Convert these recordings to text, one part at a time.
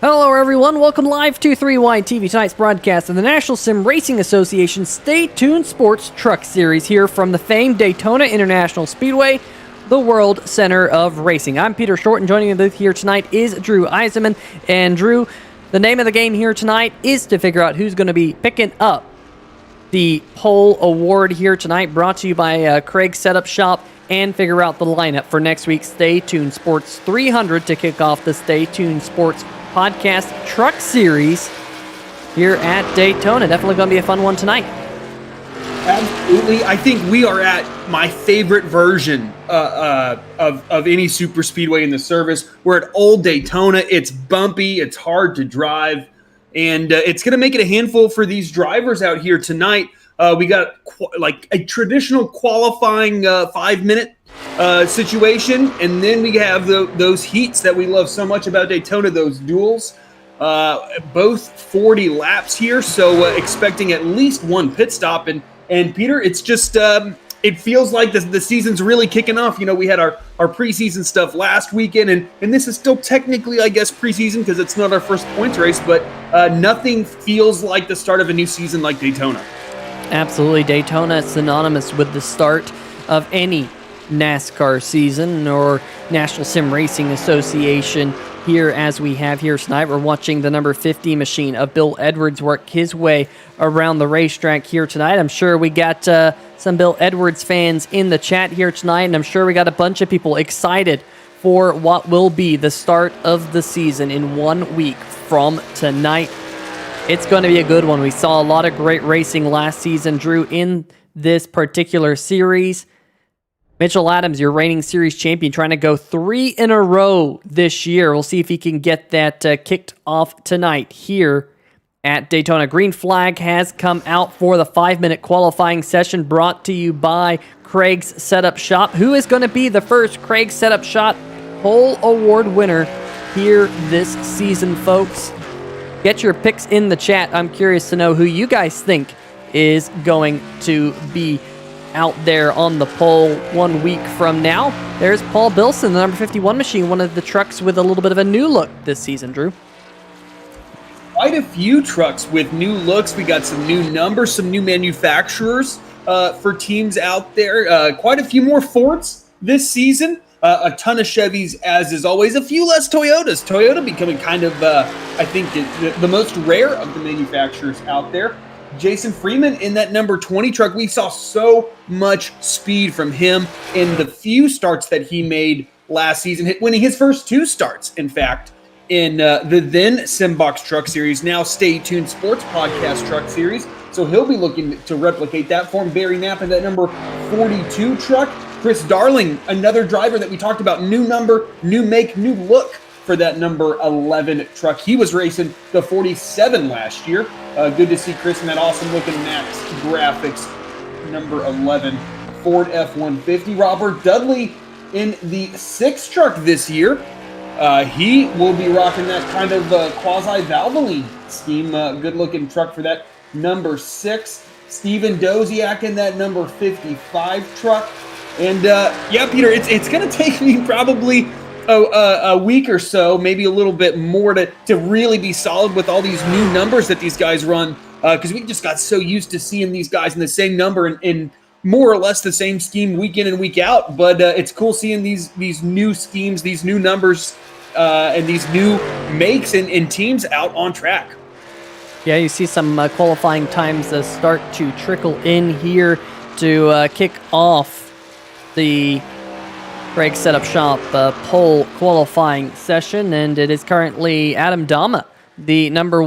Hello everyone, welcome live to 3Y TV, tonight's broadcast of the National Sim Racing Association Stay Tuned Sports Truck Series here from the famed Daytona International Speedway, the World Center of Racing. I'm Peter Short, and joining me here tonight is Drew Eisenman. And Drew, the name of the game here tonight is to figure out who's going to be picking up the pole award here tonight, brought to you by Craig's Setup Shop, and figure out the lineup for next week's Stay Tuned Sports 300 to kick off the Stay Tuned Sports Podcast Truck Series here at Daytona. Definitely going to be a fun one tonight. Absolutely. I think we are at my favorite version of any super speedway in the service. We're at Old Daytona. It's bumpy. It's hard to drive. And it's going to make it a handful for these drivers out here tonight. We got like a traditional qualifying 5-minute situation, and then we have those heats that we love so much about Daytona, those duels, both 40 laps here, so expecting at least one pit stop. And Peter, it's just it feels like the season's really kicking off. You know, we had our preseason stuff last weekend, and this is still technically, I guess, preseason because it's not our first points race, but nothing feels like the start of a new season like Daytona. Absolutely. Daytona is synonymous with the start of any NASCAR season or National Sim Racing Association here as we have here tonight. We're watching the number 50 machine of Bill Edwards work his way around the racetrack here tonight. I'm sure we got some Bill Edwards fans in the chat here tonight, and I'm sure we got a bunch of people excited for what will be the start of the season in 1 week from tonight. It's going to be a good one. We saw a lot of great racing last season, Drew, in this particular series. Mitchell Adams, your reigning series champion, trying to go 3 in a row this year. We'll see if he can get that kicked off tonight here at Daytona. Green flag has come out for the 5-minute qualifying session, brought to you by Craig's Setup Shop. Who is going to be the first Craig's Setup Shop Pole Award winner here this season, folks? Get your picks in the chat. I'm curious to know who you guys think is going to be out there on the pole 1 week from now. There's Paul Bilson, the number 51 machine, one of the trucks with a little bit of a new look this season, Drew. Quite a few trucks with new looks. We got some new numbers, some new manufacturers for teams out there. Quite a few more Fords this season. A ton of Chevys, as is always. A few less Toyotas. Toyota becoming kind of, I think, the most rare of the manufacturers out there. Jason Freeman in that number 20 truck. We saw so much speed from him in the few starts that he made last season, winning his first 2 starts, in fact, in the then Simbox Truck Series, now Stay Tuned Sports Podcast Truck Series. So he'll be looking to replicate that form. Barry Knapp in that number 42 truck. Chris Darling, another driver that we talked about, new number, new make, new look for that number 11 truck. He was racing the 47 last year. Good to see Chris in that awesome-looking MaxGrafix number 11 Ford F-150. Robert Dudley in the 6 truck this year. He will be rocking that kind of quasi-Valvoline scheme. Good-looking truck for that number 6. Steven Doziak in that number 55 truck. And yeah, Peter, it's going to take me probably a week or so, maybe a little bit more to really be solid with all these new numbers that these guys run, because we just got so used to seeing these guys in the same number in more or less the same scheme week in and week out. But it's cool seeing these new schemes, these new numbers, and these new makes and teams out on track. Yeah, you see some qualifying times start to trickle in here to kick off the Craig's Setup Shop pole qualifying session, and it is currently Adam Dama, the number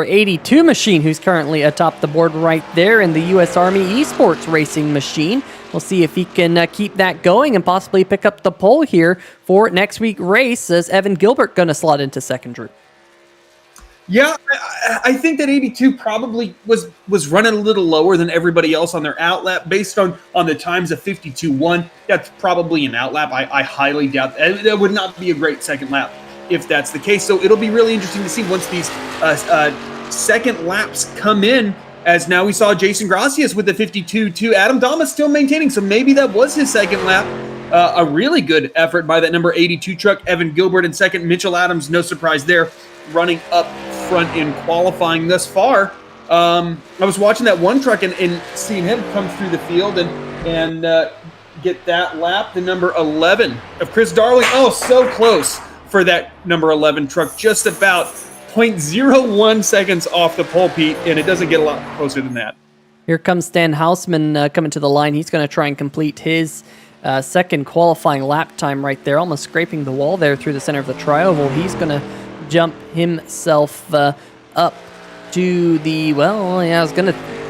82 machine, who's currently atop the board right there in the U.S. Army Esports Racing machine. We'll see if he can keep that going and possibly pick up the pole here for next week's race, as Evan Gilbert going to slot into second, Drew. Yeah, I think that 82 probably was running a little lower than everybody else on their outlap based on the times of 52.1. That's probably an outlap. I highly doubt that. That would not be a great second lap if that's the case. So it'll be really interesting to see once these second laps come in as now we saw Jason Gracias with the 52-2. Adam Damas still maintaining, so maybe that was his second lap. A really good effort by that number 82 truck. Evan Gilbert in second. Mitchell Adams, no surprise there, running up front in qualifying thus far. I was watching that one truck and seeing him come through the field and get that lap. The number 11 of Chris Darling. Oh, so close for that number 11 truck. Just about 0.01 seconds off the pole, Pete, and it doesn't get a lot closer than that. Here comes Stan Hausman coming to the line. He's going to try and complete his second qualifying lap time right there, almost scraping the wall there through the center of the tri-oval. He's going to jump himself up to the, well, yeah,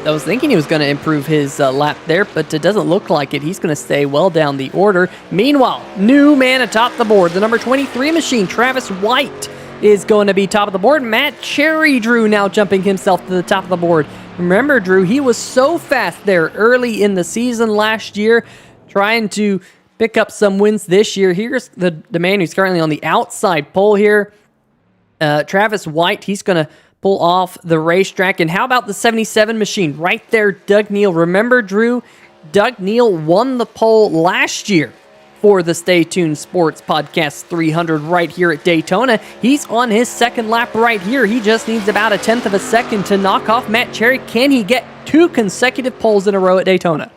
I was thinking he was going to improve his lap there, but it doesn't look like it. He's going to stay well down the order. Meanwhile, new man atop the board, the number 23 machine, Travis White, is going to be top of the board. Matt Cherry, Drew, now jumping himself to the top of the board. Remember, Drew, he was so fast there early in the season last year, trying to pick up some wins this year. Here's the man who's currently on the outside pole here, Travis White. He's going to pull off the racetrack. And how about the 77 machine right there, Doug Neal? Remember, Drew, Doug Neal won the pole last year for the Stay Tuned Sports Podcast 300 right here at Daytona. He's on his second lap right here. He just needs about a tenth of a second to knock off Matt Cherry. Can he get 2 consecutive poles in a row at Daytona?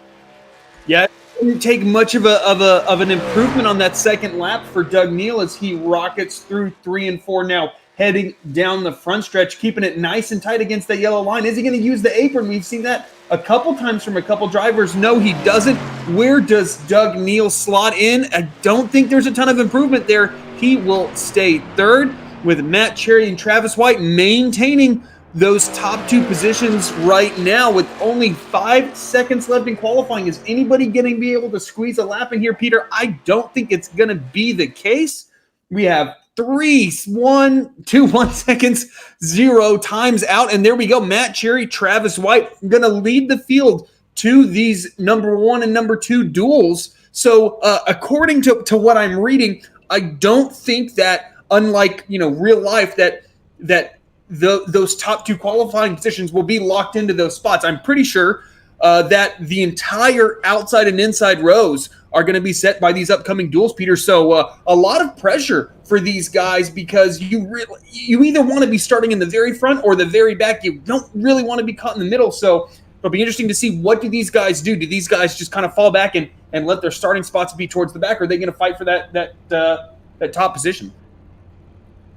Yeah, it didn't take much of an improvement on that second lap for Doug Neal as he rockets through 3 and 4 now, heading down the front stretch, keeping it nice and tight against that yellow line. Is he going to use the apron? We've seen that a couple times from a couple drivers. No, he doesn't. Where does Doug Neal slot in? I don't think there's a ton of improvement there. He will stay third with Matt Cherry and Travis White maintaining those top 2 positions right now with only 5 seconds left in qualifying. Is anybody going to be able to squeeze a lap in here, Peter? I don't think it's going to be the case. We have 3, 1, 2, 1 seconds, 0 times out. And there we go. Matt Cherry, Travis White going to lead the field to these number 1 and number 2 duels. So according to what I'm reading, I don't think that, unlike real life, that those top 2 qualifying positions will be locked into those spots. I'm pretty sure that the entire outside and inside rows are going to be set by these upcoming duels, Peter. So a lot of pressure for these guys because you either want to be starting in the very front or the very back. You don't really want to be caught in the middle. So it'll be interesting to see, what do these guys do? Do these guys just kind of fall back and let their starting spots be towards the back? Or are they going to fight for that top position?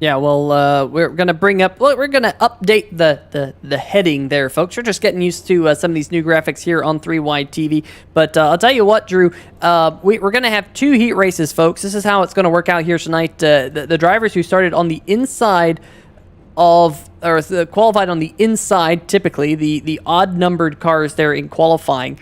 Yeah, well, we're going to update the heading there, folks. We're just getting used to some of these new graphics here on 3Wide TV. But I'll tell you what, Drew, we're going to have 2 heat races, folks. This is how it's going to work out here tonight. The drivers who started on the inside qualified on the inside, typically, the odd-numbered cars there in qualifying,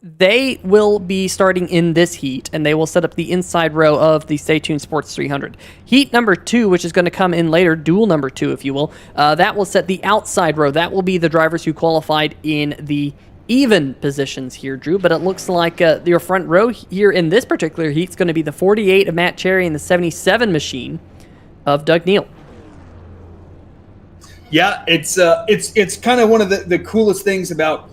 they will be starting in this heat, and they will set up the inside row of the Stay Tuned Sports 300. Heat number 2, which is going to come in later, duel number 2, if you will, that will set the outside row. That will be the drivers who qualified in the even positions here, Drew. But it looks like your front row here in this particular heat is going to be the 48 of Matt Cherry and the 77 machine of Doug Neal. Yeah, it's kind of one of the coolest things about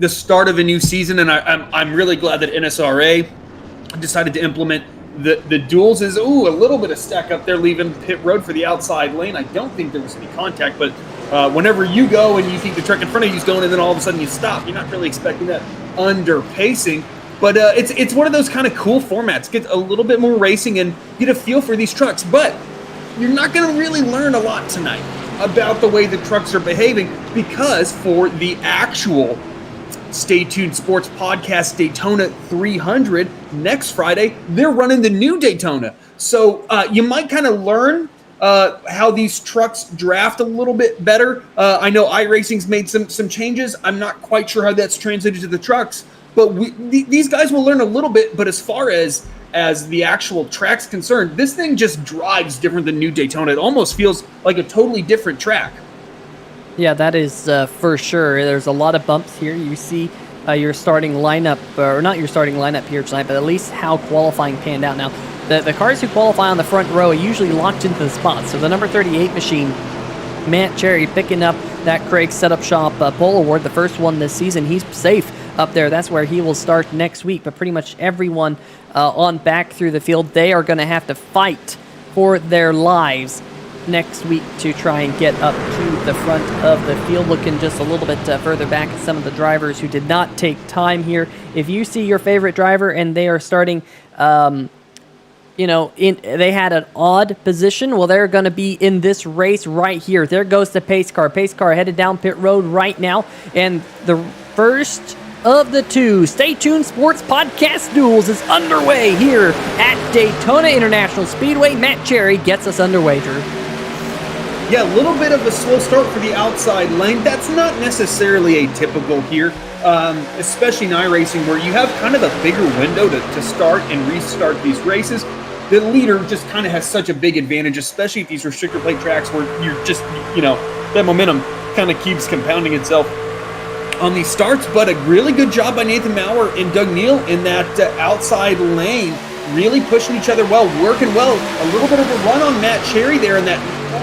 the start of a new season, and I'm really glad that NSRA decided to implement the duels. Is a little bit of stack up there, leaving pit road for the outside lane. I don't think there was any contact, but whenever you go and you think the truck in front of you is going, and then all of a sudden you stop, you're not really expecting that under pacing. But it's one of those kind of cool formats. Get a little bit more racing and get a feel for these trucks. But you're not going to really learn a lot tonight about the way the trucks are behaving, because for the actual Stay Tuned Sports Podcast Daytona 300 next Friday, they're running the new Daytona. So you might kind of learn how these trucks draft a little bit better. I know iRacing's made some changes. I'm not quite sure how that's translated to the trucks, but these guys will learn a little bit. But as far as the actual track's concerned, this thing just drives different than new Daytona. It almost feels like a totally different track. Yeah, that is for sure. There's a lot of bumps here. You see your starting lineup, or not your starting lineup here tonight, but at least how qualifying panned out. Now, the cars who qualify on the front row are usually locked into the spots. So the number 38 machine Matt Cherry picking up that Craig Setup Shop pole award, the first one this season. He's safe up there. That's where he will start next week. But pretty much everyone on back through the field, they are going to have to fight for their lives next week to try and get up to the front of the field. Looking just a little bit further back at some of the drivers who did not take time here. If you see your favorite driver and they are starting, they had an odd position, well, they're going to be in this race right here. There goes the pace car. Pace car headed down pit road right now. And the first of the two Stay Tuned Sports Podcast Duels is underway here at Daytona International Speedway. Matt Cherry gets us underway, Drew. Yeah, a little bit of a slow start for the outside lane. That's not necessarily atypical here, especially in iRacing, where you have kind of a bigger window to start and restart these races. The leader just kind of has such a big advantage, especially at these restrictor plate tracks where you're just, that momentum kind of keeps compounding itself on these starts. But a really good job by Nathan Maurer and Doug Neal in that outside lane, really pushing each other well, working well. A little bit of a run on Matt Cherry there in that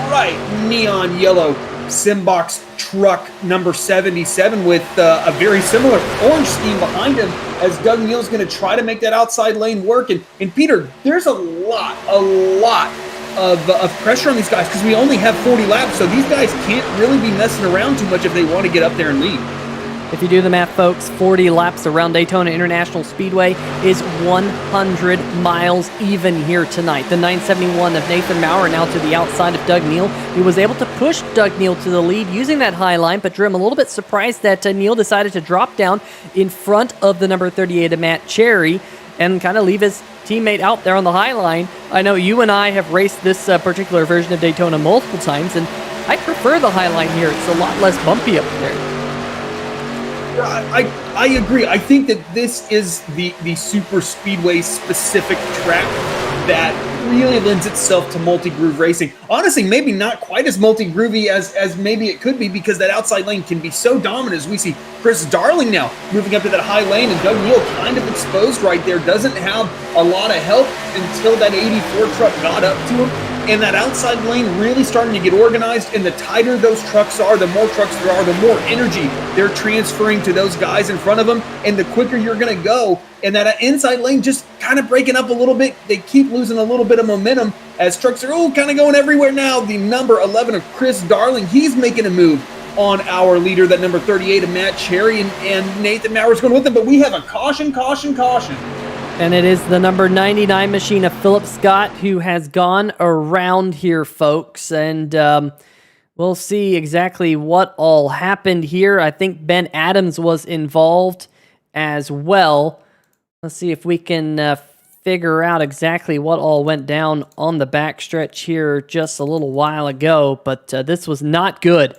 bright neon yellow Simbox truck number 77 with a very similar orange scheme behind him, as Doug Neal's going to try to make that outside lane work. And Peter, there's a lot of pressure on these guys because we only have 40 laps, so these guys can't really be messing around too much if they want to get up there and lead. If you do the math, folks, 40 laps around Daytona International Speedway is 100 miles even here tonight. The 971 of Nathan Maurer now to the outside of Doug Neal. He was able to push Doug Neal to the lead using that high line, but Drew, I'm a little bit surprised that Neal decided to drop down in front of the number 38 of Matt Cherry and kind of leave his teammate out there on the high line. I know you and I have raced this particular version of Daytona multiple times, and I prefer the high line here. It's a lot less bumpy up there. I agree. I think that this is the super speedway specific track that really lends itself to multi-groove racing. Honestly, maybe not quite as multi-groovy as maybe it could be, because that outside lane can be so dominant, as we see Chris Darling now moving up to that high lane, and Doug Neal kind of exposed right there. Doesn't have a lot of help until that 84 truck got up to him. And that outside lane really starting to get organized, and the tighter those trucks are, the more trucks there are, the more energy they're transferring to those guys in front of them, and the quicker you're going to go. And that inside lane just kind of breaking up a little bit. They keep losing a little bit of momentum as trucks are kind of going everywhere now. The number 11 of Chris Darling, he's making a move on our leader, that number 38 of Matt Cherry, and Nathan Maurer's going with him. But we have a caution. And it is the number 99 machine of Philip Scott who has gone around here, folks. And we'll see exactly what all happened here. I think Ben Adams was involved as well. Let's see if we can figure out exactly what all went down on the backstretch here just a little while ago. But this was not good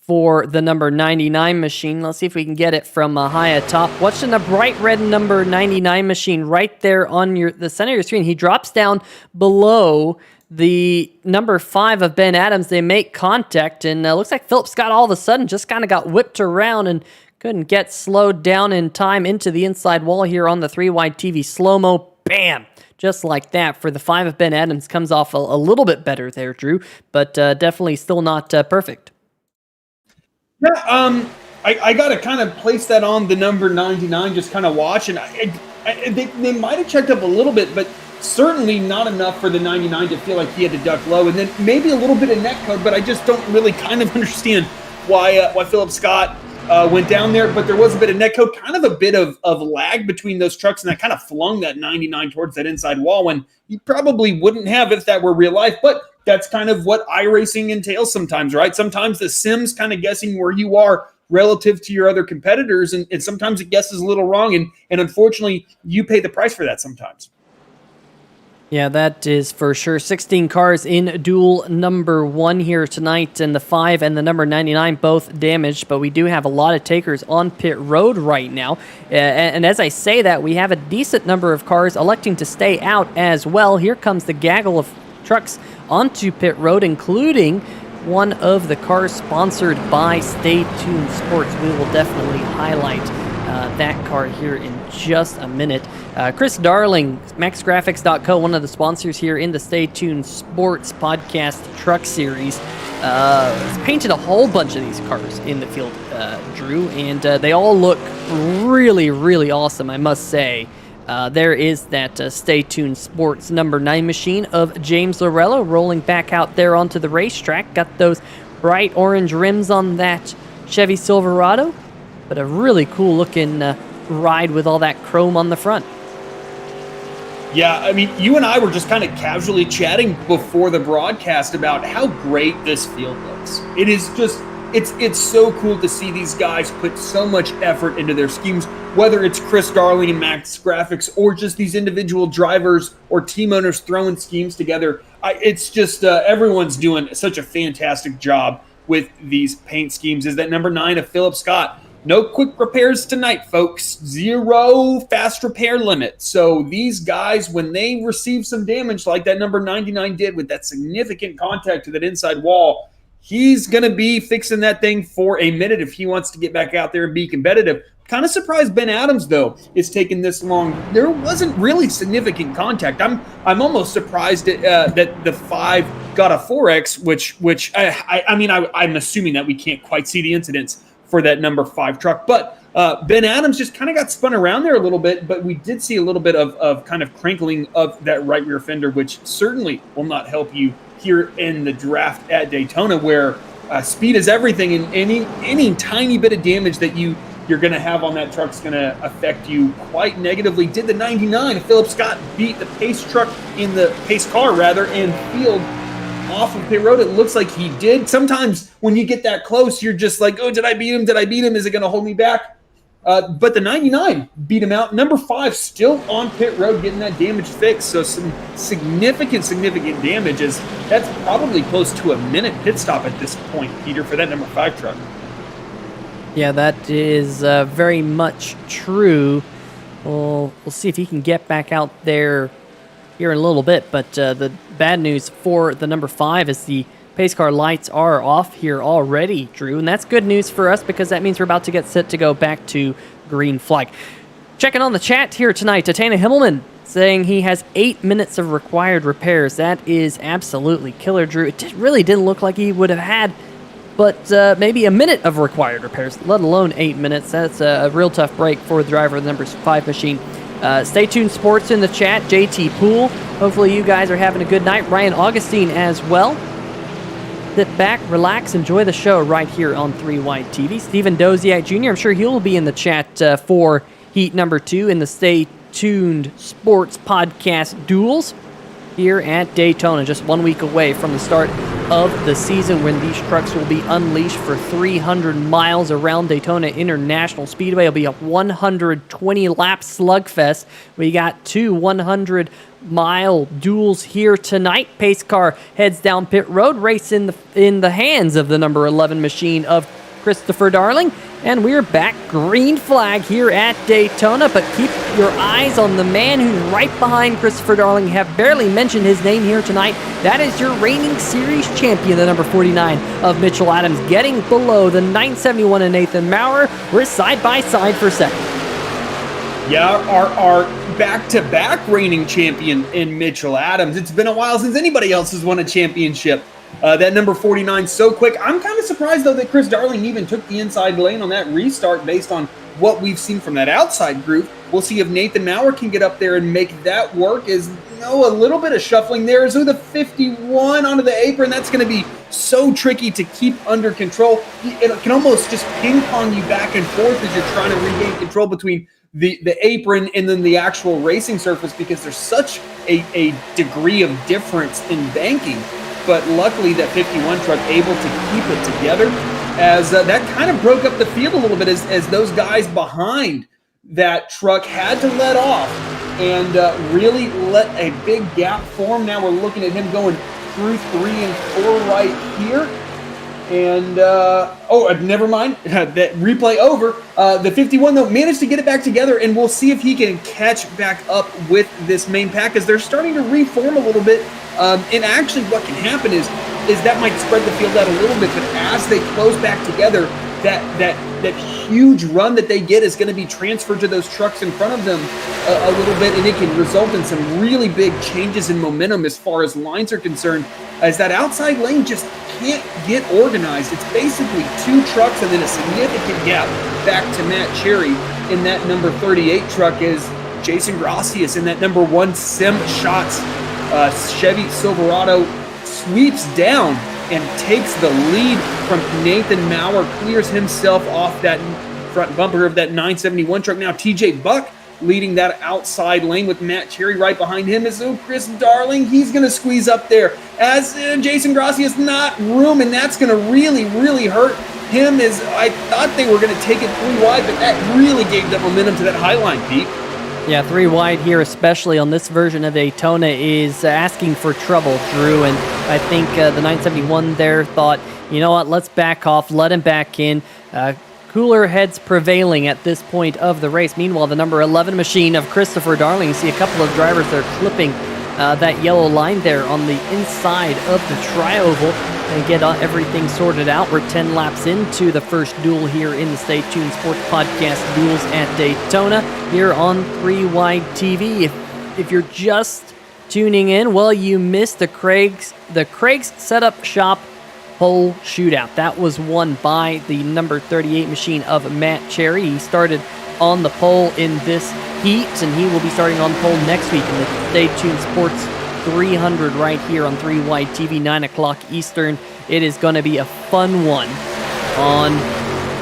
for the number 99 machine. Let's see if we can get it from high atop. Watch the bright red number 99 machine right there on the center of your screen. He drops down below the number 5 of Ben Adams. They make contact, and looks like Philip Scott all of a sudden just kind of got whipped around and couldn't get slowed down in time into the inside wall here on the 3-wide TV slow-mo. Bam! Just like that for the 5 of Ben Adams. Comes off a little bit better there, Drew, but definitely still not perfect. Yeah, I got to kind of place that on the number 99, just kind of watch. And they might have checked up a little bit, but certainly not enough for the 99 to feel like he had to duck low. And then maybe a little bit of net code, but I just don't really kind of understand why Philip Scott went down there. But there was a bit of net code, kind of a bit of lag between those trucks, and that kind of flung that 99 towards that inside wall when you probably wouldn't have if that were real life. But that's kind of what iRacing entails sometimes, right? Sometimes the sim's kind of guessing where you are relative to your other competitors, and sometimes it guesses a little wrong, and unfortunately, you pay the price for that sometimes. Yeah, that is for sure. 16 cars in duel number 1 here tonight, and the 5 and the number 99 both damaged, but we do have a lot of takers on pit road right now. And as I say that, we have a decent number of cars electing to stay out as well. Here comes the gaggle of trucks onto pit road, including one of the cars sponsored by Stay Tuned Sports. We will definitely highlight that car here in just a minute. Chris Darling, MaxGrafix.co, one of the sponsors here in the Stay Tuned Sports Podcast Truck Series, has painted a whole bunch of these cars in the field, Drew, and they all look really, really awesome, I must say. There is that Stay Tuned Sports number 9 machine of James Lorello rolling back out there onto the racetrack. Got those bright orange rims on that Chevy Silverado, but a really cool looking ride with all that chrome on the front. Yeah, I mean, you and I were just kind of casually chatting before the broadcast about how great this field looks. It is just, it's so cool to see these guys put so much effort into their schemes, whether it's Chris Darling and MaxGrafix or just these individual drivers or team owners throwing schemes together. It's just everyone's doing such a fantastic job with these paint schemes. Is that number 9 of Philip Scott? No quick repairs tonight, folks. 0 fast repair limit. So these guys, when they receive some damage like that number 99 did with that significant contact to that inside wall, he's going to be fixing that thing for a minute if he wants to get back out there and be competitive. Kind of surprised Ben Adams, though, is taking this long. There wasn't really significant contact. I'm almost surprised that the 5 got a 4X, which I'm assuming that we can't quite see the incidents for that number 5 truck. But Ben Adams just kind of got spun around there a little bit, but we did see a little bit of kind of crinkling of that right rear fender, which certainly will not help you here in the draft at Daytona, where speed is everything, and any tiny bit of damage that you're going to have on that truck is going to affect you quite negatively. Did the 99, Philip Scott beat the pace truck in the pace car rather, and field off of pit road? It looks like he did. Sometimes when you get that close, you're just like, oh, did I beat him? Did I beat him? Is it going to hold me back? But the 99 beat him out. Number 5 still on pit road getting that damage fixed. So some significant damages. That's probably close to a minute pit stop at this point, Peter, for that number 5 truck. Yeah, that is very much true. We'll see if he can get back out there here in a little bit, but the bad news for the number 5 is the pace car lights are off here already, Drew, and that's good news for us because that means we're about to get set to go back to green flag. Checking on the chat here tonight, Tatana Himmelman saying he has 8 minutes of required repairs. That is absolutely killer, Drew. It really didn't look like he would have had but maybe a minute of required repairs, let alone 8 minutes. That's a real tough break for the driver of the number 5 machine. Stay tuned sports in the chat. JT Poole, hopefully you guys are having a good night. Ryan Augustine as well. Sit back, relax, enjoy the show right here on 3 White TV. Stephen Doziak Jr., I'm sure he'll be in the chat for heat number 2 in the Stay Tuned Sports Podcast Duels here at Daytona, just 1 week away from the start of the season when these trucks will be unleashed for 300 miles around Daytona International Speedway. It'll be a 120-lap slugfest. We got 2 100-mile duels here tonight. Pace car heads down pit road, race in the hands of the number 11 machine of Christopher Darling, and we're back green flag here at Daytona, but keep your eyes on the man who's right behind Christopher Darling. You have barely mentioned his name here tonight. That is your reigning series champion, the number 49 of Mitchell Adams, getting below the 971 of Nathan Maurer. We're side by side for second. Yeah, our back-to-back reigning champion in Mitchell Adams. It's been a while since anybody else has won a championship. That number 49 so quick. I'm kind of surprised, though, that Chris Darling even took the inside lane on that restart based on what we've seen from that outside group. We'll see if Nathan Maurer can get up there and make that work. A little bit of shuffling there. So the 51 onto the apron, that's going to be so tricky to keep under control. It can almost just ping-pong you back and forth as you're trying to regain control between the apron and then the actual racing surface because there's such a degree of difference in banking. But luckily that 51 truck able to keep it together as that kind of broke up the field a little bit as those guys behind that truck had to let off and really let a big gap form. Now we're looking at him going through 3 and 4 right here. And, never mind. That replay over. The 51, though, managed to get it back together, and we'll see if he can catch back up with this main pack as they're starting to reform a little bit. And actually what can happen is that might spread the field out a little bit, but as they close back together, that huge run that they get is going to be transferred to those trucks in front of them a little bit, and it can result in some really big changes in momentum as far as lines are concerned, as that outside lane just can't get organized. It's basically 2 trucks and then a significant gap back to Matt Cherry in that number 38 truck, is Jason Gracias in that number 1 Sim Shots Chevy Silverado sweeps down and takes the lead from Nathan Maurer, clears himself off that front bumper of that 971 truck. Now TJ Buck leading that outside lane with Matt Cherry right behind him is Chris Darling. He's going to squeeze up there as Jason Gracias not room, and that's going to really, really hurt him. As I thought they were going to take it 3 wide, but that really gave that momentum to that high line, Pete. Yeah, 3 wide here, especially on this version of Daytona, is asking for trouble, Drew. And I think the 971 there thought, you know what, let's back off, let him back in. Cooler heads prevailing at this point of the race. Meanwhile, the number 11 machine of Christopher Darling, you see a couple of drivers there clipping that yellow line there on the inside of the tri-oval and get everything sorted out. We're 10 laps into the first duel here in the Stay Tuned Sports Podcast, Duels at Daytona, here on 3 Wide TV. If you're just tuning in, well, you missed the Craig's Setup Shop pole shootout. That was won by the number 38 machine of Matt Cherry. He started on the pole in this heat, and he will be starting on the pole next week in the Stay Tuned Sports 300 right here on 3 Wide TV, 9 o'clock Eastern. It is going to be a fun one on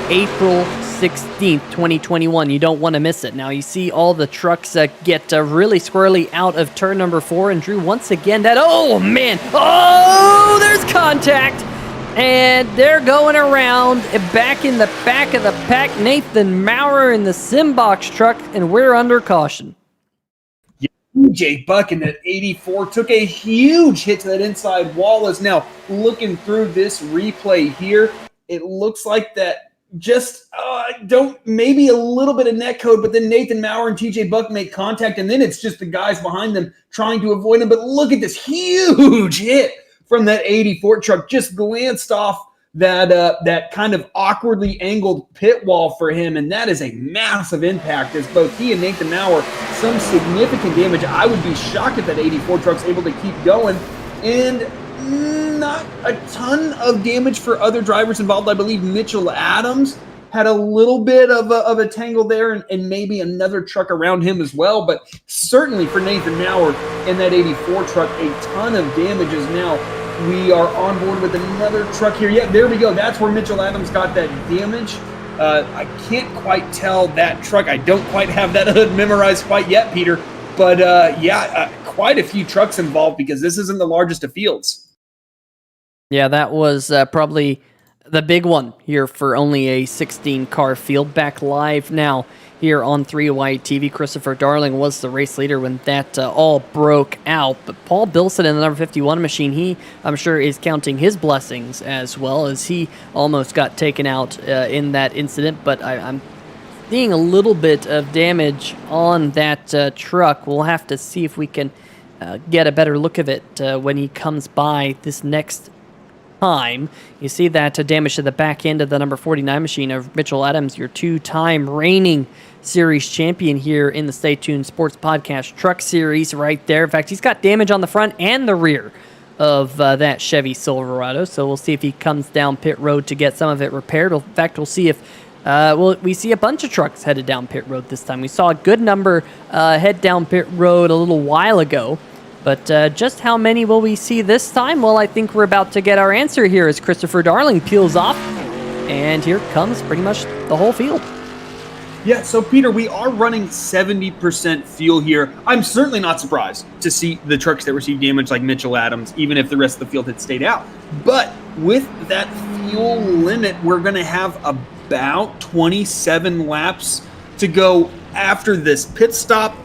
April 16th, 2021. You don't want to miss it. Now, you see all the trucks get really squirrely out of turn number 4, and Drew, once again, oh, man, oh, there's contact, and they're going around back in the back of the pack. Nathan Maurer in the Simbox truck, and we're under caution. J. Buck in that 84 took a huge hit to that inside wall. Is now looking through this replay here. It looks like that just maybe a little bit of net code, but then Nathan Maurer and TJ Buck make contact, and then it's just the guys behind them trying to avoid him. But look at this huge hit from that 84 truck, just glanced off that kind of awkwardly angled pit wall for him, and that is a massive impact as both he and Nathan Maurer some significant damage. I would be shocked if that 84 truck's able to keep going, and not a ton of damage for other drivers involved. I believe Mitchell Adams had a little bit of a tangle there, and maybe another truck around him as well, but certainly for Nathan Maurer in that 84 truck, a ton of damages. Now we are on board with another truck here. Yeah, there we go. That's where Mitchell Adams got that damage. I can't quite tell that truck. I don't quite have that hood memorized quite yet, Peter. But quite a few trucks involved because this isn't the largest of fields. Yeah, that was probably the big one here for only a 16-car field. Back live now here on 3 Wide TV. Christopher Darling was the race leader when that all broke out. But Paul Bilson in the number 51 machine, he, I'm sure, is counting his blessings as well, as he almost got taken out in that incident. But I'm seeing a little bit of damage on that truck. We'll have to see if we can get a better look of it when he comes by this next time. You see that damage to the back end of the number 49 machine of Mitchell Adams, your 2-time reigning series champion here in the Stay Tuned Sports Podcast Truck Series right there. In fact, he's got damage on the front and the rear of that Chevy Silverado, so we'll see if he comes down pit road to get some of it repaired. In fact, we'll see if we see a bunch of trucks headed down pit road this time. We saw a good number head down pit road a little while ago, but just how many will we see this time? Well, I think we're about to get our answer here as Christopher Darling peels off, and here comes pretty much the whole field. Yeah, so Peter, we are running 70% fuel here. I'm certainly not surprised to see the trucks that receive damage like Mitchell Adams, even if the rest of the field had stayed out. But with that fuel limit, we're going to have about 27 laps to go after this pit stop.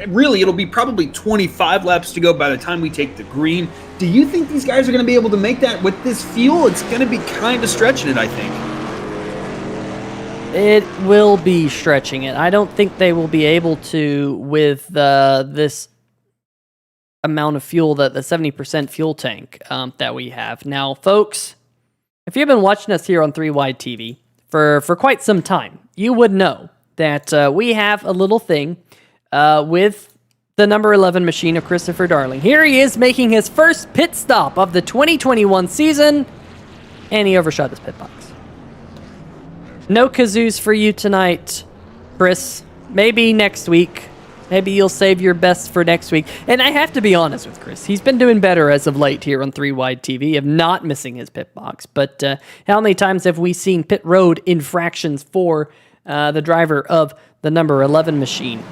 Really, it'll be probably 25 laps to go by the time we take the green. Do you think these guys are going to be able to make that with this fuel? It's going to be kind of stretching it, I think. It will be stretching it. I don't think they will be able to with this amount of fuel, the 70% fuel tank that we have. Now, folks, if you've been watching us here on 3 Wide TV for quite some time, you would know that we have a little thing with the number 11 machine of Christopher Darling. Here he is making his first pit stop of the 2021 season, and he overshot his pit box. No kazoos for you tonight, Chris. Maybe next week. Maybe you'll save your best for next week. And I have to be honest with Chris. He's been doing better as of late here on 3 Wide TV of not missing his pit box. But how many times have we seen pit road infractions for the driver of the number 11 machine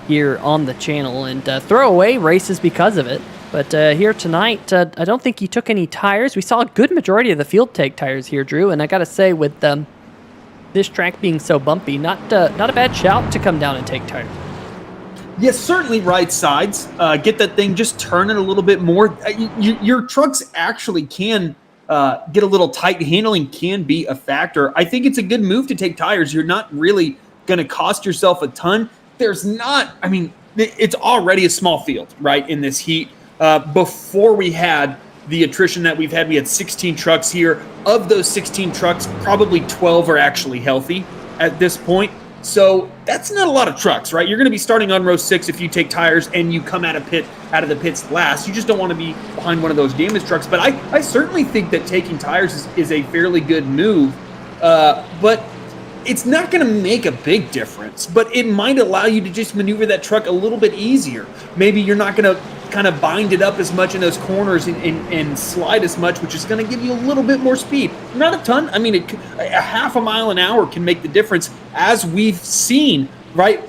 here on the channel, and throwaway races because of it? But here tonight, I don't think he took any tires. We saw a good majority of the field take tires here, Drew. And I got to say, with this track being so bumpy, not a bad shout to come down and take tires. Yes, certainly right sides. Get that thing just turning a little bit more. Your trucks actually can get a little tight. Handling can be a factor. I think it's a good move to take tires. You're not really going to cost yourself a ton. It's already a small field, right, in this heat. Before we had the attrition that we've had, we had 16 trucks here. Of those 16 trucks, probably 12 are actually healthy at this point. So that's not a lot of trucks, right? You're going to be starting on row 6 if you take tires and you come out of the pits last. You just don't want to be behind one of those damaged trucks. But I certainly think that taking tires is a fairly good move. But it's not going to make a big difference. But it might allow you to just maneuver that truck a little bit easier. Maybe you're not going to kind of bind it up as much in those corners and slide as much, which is going to give you a little bit more speed. Not a ton. I mean, a half a mile an hour can make the difference, as we've seen, right,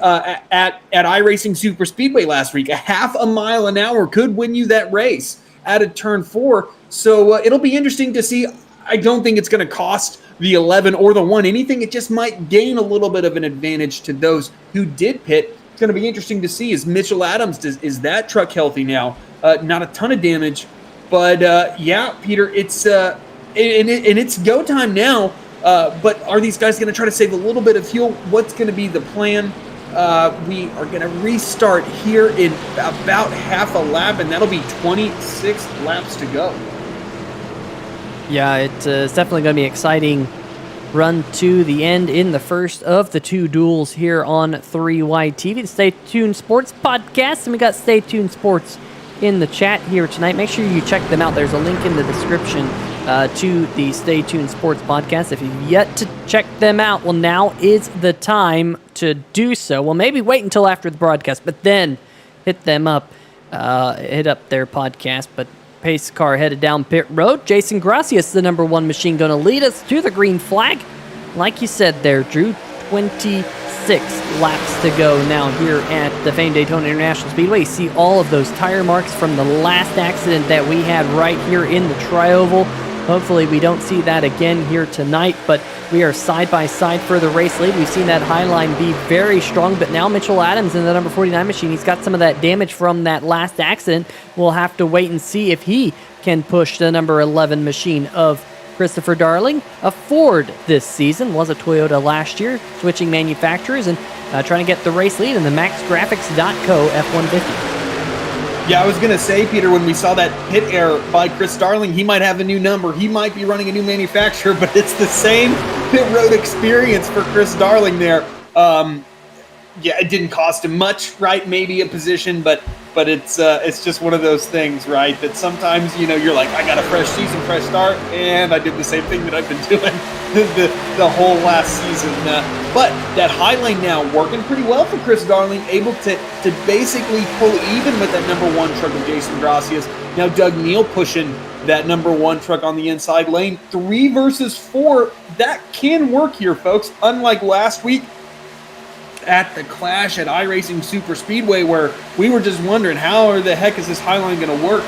at iRacing Superspeedway last week. A half a mile an hour could win you that race at a turn 4. So it'll be interesting to see. I don't think it's going to cost the 11 or the 1 anything. It just might gain a little bit of an advantage to those who did pit. It's going to be interesting to see. Is Mitchell Adams, is that truck healthy now? Not a ton of damage, but yeah, Peter, it's it's go time now. But are these guys going to try to save a little bit of fuel? What's going to be the plan? We are going to restart here in about half a lap, and that'll be 26 laps to go. Yeah, it's definitely going to be exciting run to the end in the first of the 2 duels here on 3 Wide TV, the Stay Tuned Sports podcast, and we got Stay Tuned Sports in the chat here tonight. Make sure you check them out. There's a link in the description to the Stay Tuned Sports podcast. If you've yet to check them out, well, now is the time to do so. Well, maybe wait until after the broadcast, but then hit them up, hit up their podcast. But pace car headed down pit road. Jason Gracias, the number 1 machine, going to lead us to the green flag. Like you said there, Drew, 26 laps to go now here at the famed Daytona International Speedway. You see all of those tire marks from the last accident that we had right here in the tri-oval. Hopefully we don't see that again here tonight, but we are side by side for the race lead. We've seen that high line be very strong, but now Mitchell Adams in the number 49 machine, he's got some of that damage from that last accident. We'll have to wait and see if he can push the number 11 machine of Christopher Darling. A Ford this season, was a Toyota last year, switching manufacturers and trying to get the race lead in the MaxGrafix.co F-150. Yeah, I was going to say, Peter, when we saw that pit error by Chris Darling, he might have a new number. He might be running a new manufacturer, but it's the same pit road experience for Chris Darling there. Yeah, it didn't cost him much, right? Maybe a position, but it's just one of those things, right? That sometimes, you're like, I got a fresh season, fresh start, and I did the same thing that I've been doing the whole last season. But that high lane now working pretty well for Chris Darling, able to basically pull even with that number 1 truck of Jason Gracias. Now Doug Neal pushing that number 1 truck on the inside lane. 3 versus 4, that can work here, folks. Unlike last week at the Clash at iRacing Superspeedway, where we were just wondering how the heck is this high line going to work.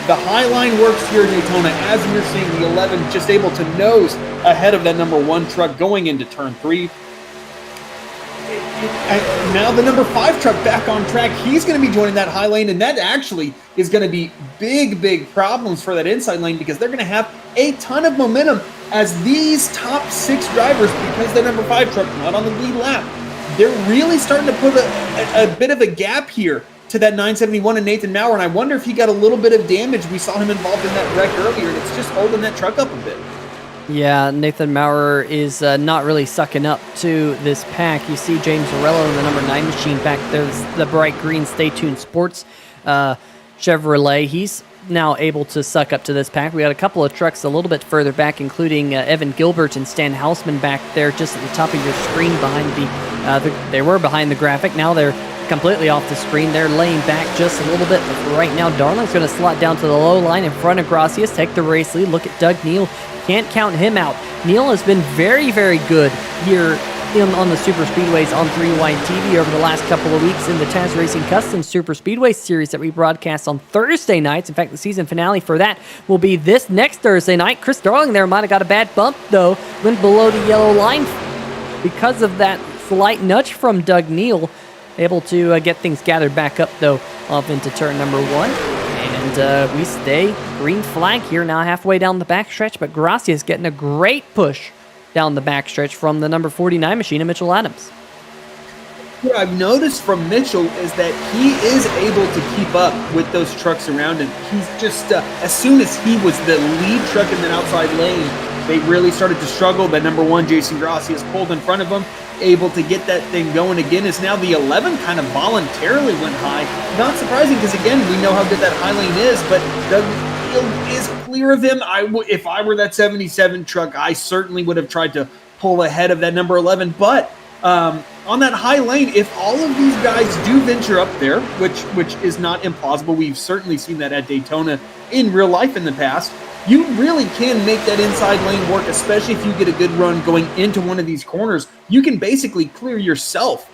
The high line works here in Daytona, as you're seeing the 11 just able to nose ahead of that number 1 truck going into turn 3. Now the number 5 truck back on track. He's going to be joining that high lane, and that actually is going to be big problems for that inside lane, because they're going to have a ton of momentum as these top 6 drivers, because the number 5 truck not on the lead lap, they're really starting to put a bit of a gap here to that 971 and Nathan Maurer, and I wonder if he got a little bit of damage. We saw him involved in that wreck earlier, and it's just holding that truck up a bit. Yeah, Nathan Maurer is not really sucking up to this pack. You see James Morello in the number 9 machine back there, the bright green Stay Tuned Sports Chevrolet. He's now able to suck up to this pack. We got a couple of trucks a little bit further back, including Evan Gilbert and Stan Hausman back there just at the top of your screen behind they were behind the graphic. Now they're completely off the screen. They're laying back just a little bit, but for right now, Darling's going to slot down to the low line in front of Gracias, take the race lead. Look at Doug Neal. Can't count him out. Neal has been very, very good here on the Super Speedways on 3-Wide TV over the last couple of weeks in the Taz Racing Customs Super Speedway series that we broadcast on Thursday nights. In fact, the season finale for that will be this next Thursday night. Chris Darling there might have got a bad bump, though, went below the yellow line because of that slight nudge from Doug Neal. Able to get things gathered back up, though, off into turn number 1. And we stay green flag here now halfway down the backstretch, but Gracias getting a great push down the backstretch from the number 49 machine of Mitchell Adams. What I've noticed from Mitchell is that he is able to keep up with those trucks around him. He's just, as soon as he was the lead truck in the outside lane, they really started to struggle. That number 1, Jason Gracias, pulled in front of him, able to get that thing going again. Is now the 11 kind of voluntarily went high. Not surprising because, again, we know how good that high lane is, but Doug Neal is clear of him. If I were that 77 truck, I certainly would have tried to pull ahead of that number 11. But on that high lane, if all of these guys do venture up there, which is not implausible, we've certainly seen that at Daytona in real life in the past, you really can make that inside lane work, especially if you get a good run going into one of these corners. You can basically clear yourself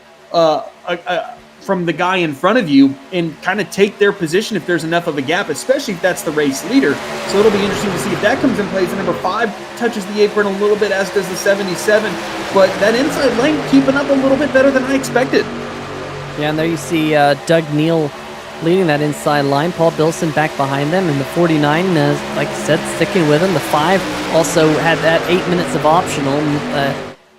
from the guy in front of you and kind of take their position if there's enough of a gap, especially if that's the race leader. So it'll be interesting to see if that comes in place. The number 5 touches the apron a little bit, as does the 77. But that inside lane keeping up a little bit better than I expected. Yeah, and there you see Doug Neal leading that inside line. Paul Bilson back behind them, and the 49, like I said, sticking with him. The 5 also had that 8 minutes of optional,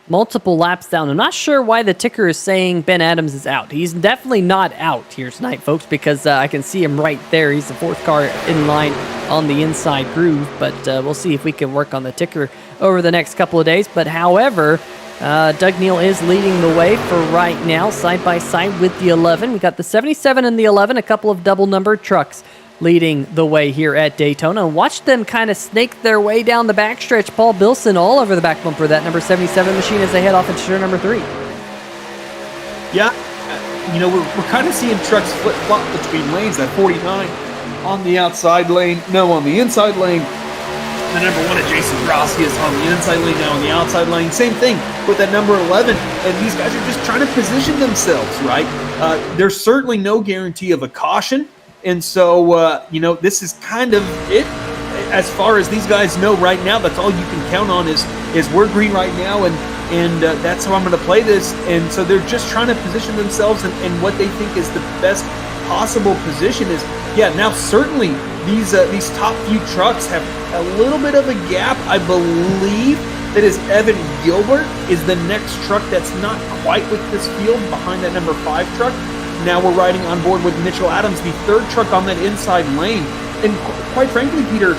multiple laps down. I'm not sure why the ticker is saying Ben Adams is out. He's definitely not out here tonight, folks, because I can see him right there. He's the 4th car in line on the inside groove, but we'll see if we can work on the ticker over the next couple of days. But however, Doug Neal is leading the way for right now, side by side with the 11. We got the 77 and the 11, a couple of double-numbered trucks leading the way here at Daytona. Watch them kind of snake their way down the backstretch. Paul Bilson all over the back bumper of that number 77 machine as they head off into turn number 3. Yeah, we're kind of seeing trucks flip-flop between lanes. That 49 on the outside lane, no, on the inside lane. The number 1 at Jason Gracias on the inside lane, now on the outside lane. Same thing with that number 11. And these guys are just trying to position themselves, right? There's certainly no guarantee of a caution. And so, this is kind of it. As far as these guys know right now, that's all you can count on is we're green right now, and that's how I'm going to play this. And so they're just trying to position themselves in what they think is the best possible position is. Yeah, now certainly these top few trucks have a little bit of a gap. I believe that is Evan Gilbert is the next truck that's not quite with this field behind that number 5 truck. Now we're riding on board with Mitchell Adams, the 3rd truck on that inside lane. And quite frankly, Peter,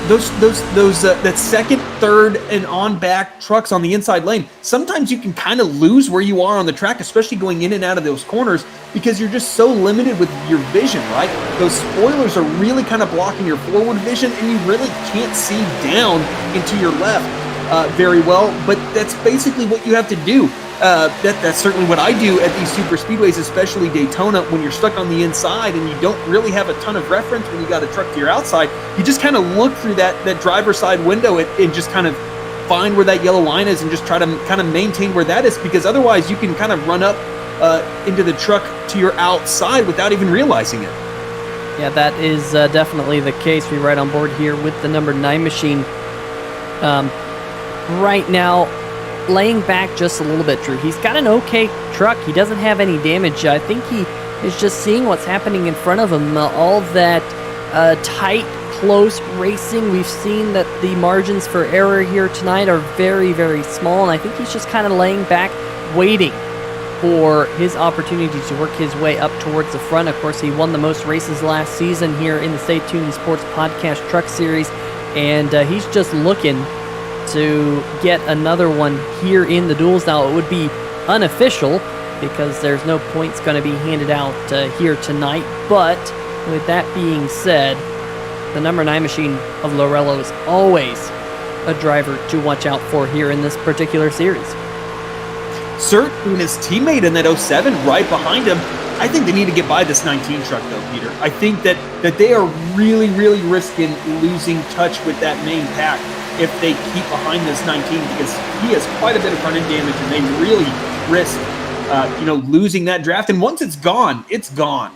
that 2nd, 3rd, and on back trucks on the inside lane, sometimes you can kind of lose where you are on the track, especially going in and out of those corners, because you're just so limited with your vision, right? Those spoilers are really kind of blocking your forward vision, and you really can't see down into your left very well. But that's basically what you have to do. That's certainly what I do at these super speedways, especially Daytona, when you're stuck on the inside and you don't really have a ton of reference when you got a truck to your outside. You just kind of look through that driver's side window and just kind of find where that yellow line is and just try to kind of maintain where that is, because otherwise you can kind of run up into the truck to your outside without even realizing it. Yeah, that is definitely the case. We ride on board here with the number 9 machine right now, laying back just a little bit, Drew. He's got an okay truck. He doesn't have any damage. I think he is just seeing what's happening in front of him. All that tight, close racing. We've seen that the margins for error here tonight are very, very small, and I think he's just kind of laying back, waiting for his opportunity to work his way up towards the front. Of course, he won the most races last season here in the Stay Tuned Sports Podcast Truck Series. and he's just looking to get another one here in the duels. Now, it would be unofficial because there's no points going to be handed out here tonight, but with that being said, the number 9 machine of Lorello is always a driver to watch out for here in this particular series. Certainly his teammate in that 07 right behind him. I think they need to get by this 19 truck though, Peter. I think that they are really, really risking losing touch with that main pack if they keep behind this 19, because he has quite a bit of front-end damage and they really risk losing that draft. And once it's gone, it's gone.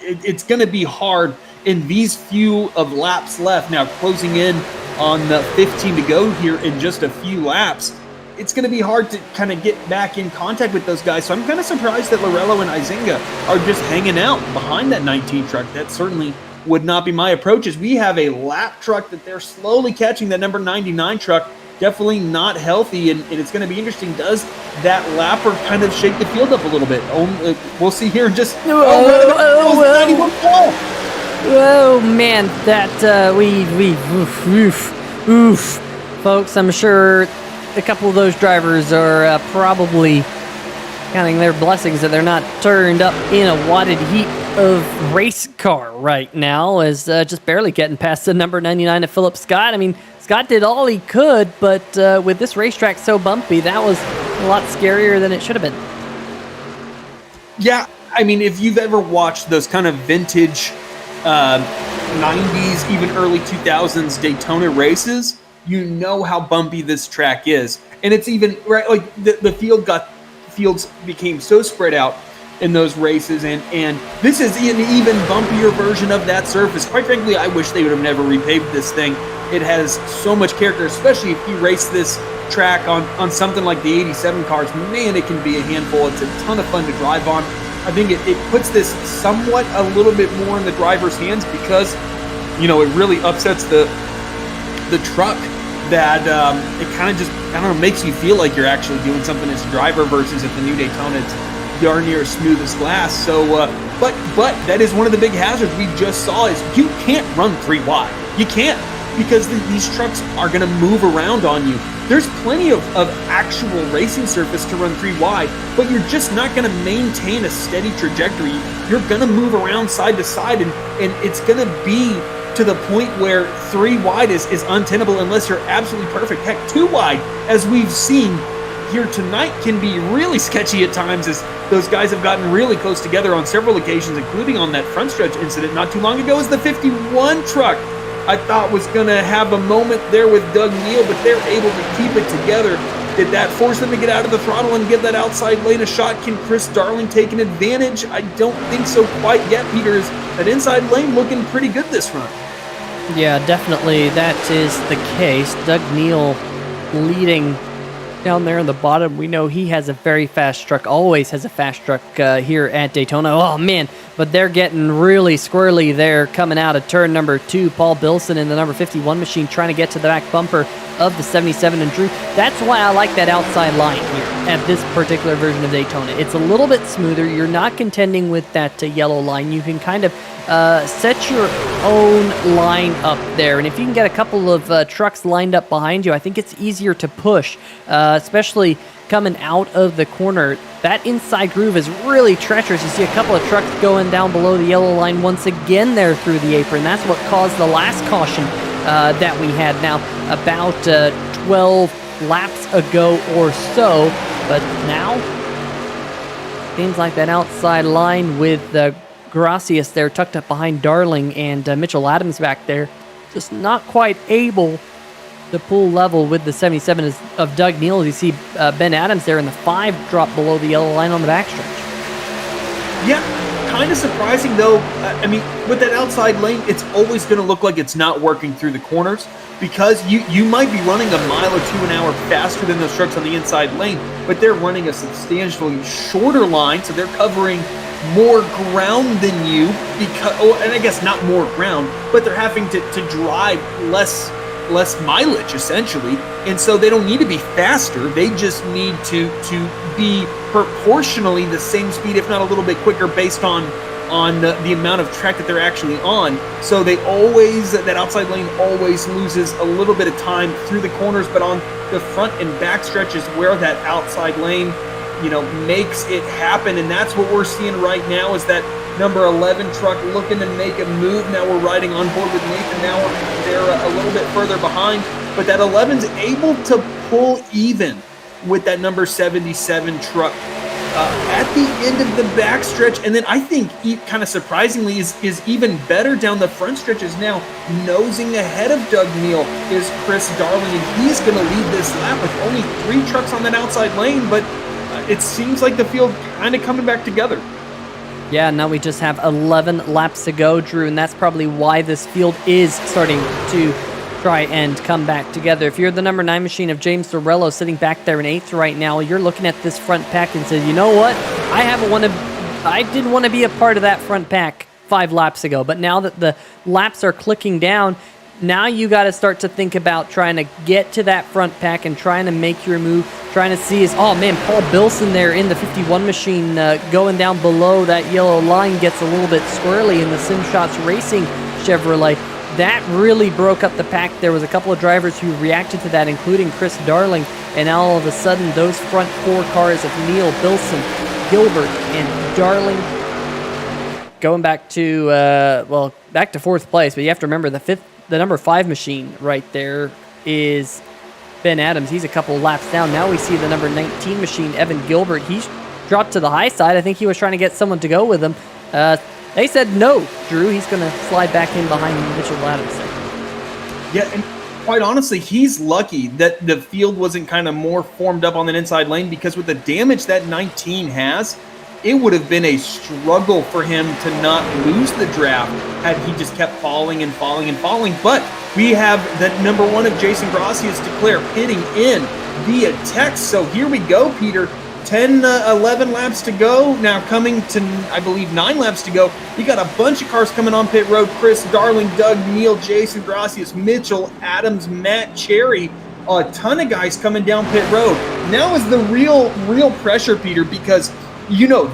It's going to be hard in these few of laps left. Now, closing in on the 15 to go here in just a few laps, it's going to be hard to kind of get back in contact with those guys. So I'm kind of surprised that Lorello and Izinga are just hanging out behind that 19 truck. That certainly would not be my approach, as we have a lap truck that they're slowly catching, that number 99 truck. Definitely not healthy, and it's going to be interesting. Does that lapper kind of shake the field up a little bit? We'll see here in just... Oh man, that oof. Folks, I'm sure a couple of those drivers are probably counting their blessings that they're not turned up in a wadded heap of race car right now, as just barely getting past the number 99 of Philip Scott. I mean, Scott did all he could, but with this racetrack so bumpy, that was a lot scarier than it should have been. Yeah, I mean, if you've ever watched those kind of vintage 90s, even early 2000s Daytona races, you know how bumpy this track is. And it's even, right, like the fields became so spread out in those races, and this is an even bumpier version of that surface. Quite frankly, I wish they would have never repaved this thing. It has so much character, especially if you race this track on something like the 87 cars. Man, it can be a handful. It's a ton of fun to drive on. I think it puts this somewhat a little bit more in the driver's hands, because, it really upsets the truck, that it kind of just, makes you feel like you're actually doing something as a driver, versus at the new Daytona, it's darn near as smooth as glass. So, but that is one of the big hazards we just saw, is you can't run 3 wide. You can't, because these trucks are going to move around on you. There's plenty of actual racing surface to run 3 wide, but you're just not going to maintain a steady trajectory. You're going to move around side to side, and it's going to be to the point where 3 wide is untenable unless you're absolutely perfect. Heck, 2 wide, as we've seen here tonight, can be really sketchy at times, as those guys have gotten really close together on several occasions, including on that front stretch incident not too long ago, as the 51 truck I thought was going to have a moment there with Doug Neal, but they're able to keep it together. Did that force them to get out of the throttle and give that outside lane a shot? Can Chris Darling take an advantage? I don't think so quite yet, Peter. Is that inside lane looking pretty good this run? Yeah, definitely that is the case. Doug Neal leading down there in the bottom. We know he has a very fast truck, always has a fast truck here at Daytona. Oh man, but they're getting really squirrely there coming out of turn number 2. Paul Bilson in the number 51 machine trying to get to the back bumper of the 77 and Drew. That's why I like that outside line here at this particular version of Daytona. It's a little bit smoother. You're not contending with that yellow line. You can kind of set your own line up there, and if you can get a couple of trucks lined up behind you, I think it's easier to push, especially coming out of the corner. That inside groove is really treacherous. You see a couple of trucks going down below the yellow line once again there through the apron. That's what caused the last caution that we had now about 12 laps ago or so, but now seems like that outside line with Gracias there tucked up behind Darling and Mitchell Adams back there, just not quite able to pull level with the 77 of Doug Neal. As you see Ben Adams there in the 5 drop below the yellow line on the backstretch. Yeah, kind of surprising though. I mean, with that outside lane, it's always going to look like it's not working through the corners, because you might be running a mile or 2 an hour faster than those trucks on the inside lane, but they're running a substantially shorter line, so they're covering more ground than you, and I guess not more ground, but they're having to drive less mileage essentially, and so they don't need to be faster. They just need to be proportionally the same speed, if not a little bit quicker, based on on the amount of track that they're actually on. So they always, that outside lane always loses a little bit of time through the corners, but on the front and back stretches where that outside lane, makes it happen. And that's what we're seeing right now, is that number 11 truck looking to make a move. Now we're riding on board with Nathan. Now they're a little bit further behind, but that 11's able to pull even with that number 77 truck at the end of the back stretch. And then I think kind of surprisingly is even better down the front stretches now. Nosing ahead of Doug Neal is Chris Darling, and he's going to lead this lap with only 3 trucks on that outside lane, but it seems like the field kind of coming back together. Yeah, now we just have 11 laps to go, Drew, and that's probably why this field is starting to try and come back together. If you're the number 9 machine of James Dorello sitting back there in 8th right now, you're looking at this front pack and say, you know what? I didn't want to be a part of that front pack 5 laps ago, but now that the laps are clicking down, now you got to start to think about trying to get to that front pack and trying to make your move, trying to see Paul Bilson there in the 51 machine going down below that yellow line gets a little bit squirrely in the SimShots Racing Chevrolet. That really broke up the pack. There was a couple of drivers who reacted to that, including Chris Darling, and all of a sudden those front 4 cars of Neal, Bilson, Gilbert, and Darling going back to back to 4th place, but you have to remember the number 5 machine right there is Ben Adams. He's a couple laps down. Now we see the number 19 machine, Evan Gilbert. He's dropped to the high side. I think he was trying to get someone to go with him. They said no, Drew. He's going to slide back in behind Mitchell Adams. Yeah, and quite honestly, he's lucky that the field wasn't kind of more formed up on that inside lane, because with the damage that 19 has, it would have been a struggle for him to not lose the draft had he just kept falling and falling and falling. But we have that number 1 of Jason Gracias declare pitting in via text. So here we go, Peter. 10, 11 laps to go. Now coming to, I believe, 9 laps to go. You got a bunch of cars coming on pit road. Chris Darling, Doug Neal, Jason Gracias, Mitchell Adams, Matt Cherry. A ton of guys coming down pit road. Now is the real pressure, Peter, because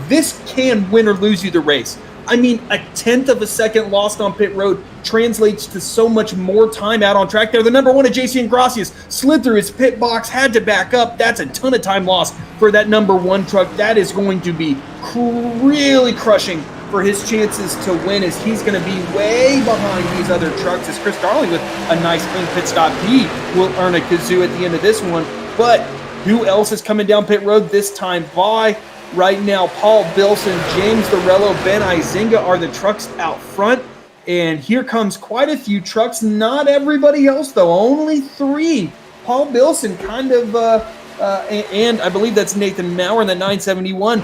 this can win or lose you the race. I mean, a 1/10 of a second lost on pit road translates to so much more time out on track there. The number 1 of Jason Gracias slid through his pit box, had to back up. That's a ton of time lost for that number 1 truck. That is going to be really crushing for his chances to win, as he's going to be way behind these other trucks. As Chris Darling with a nice clean pit stop, he will earn a kazoo at the end of this one. But who else is coming down pit road this time by? Right now, Paul Bilson, James Dorello, Ben Izinga are the trucks out front. And here comes quite a few trucks. Not everybody else, though. Only 3. Paul Bilson kind of, and I believe that's Nathan Maurer in the 971,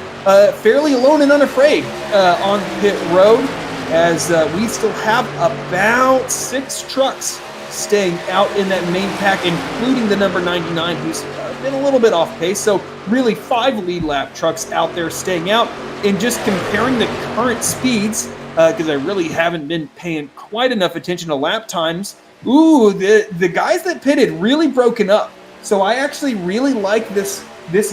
fairly alone and unafraid on pit road, as we still have about 6 trucks staying out in that main pack, including the number 99, who's been a little bit off pace. So really 5 lead lap trucks out there staying out. And just comparing the current speeds, because I really haven't been paying quite enough attention to lap times. Ooh, the guys that pitted really broken up. So I actually really like this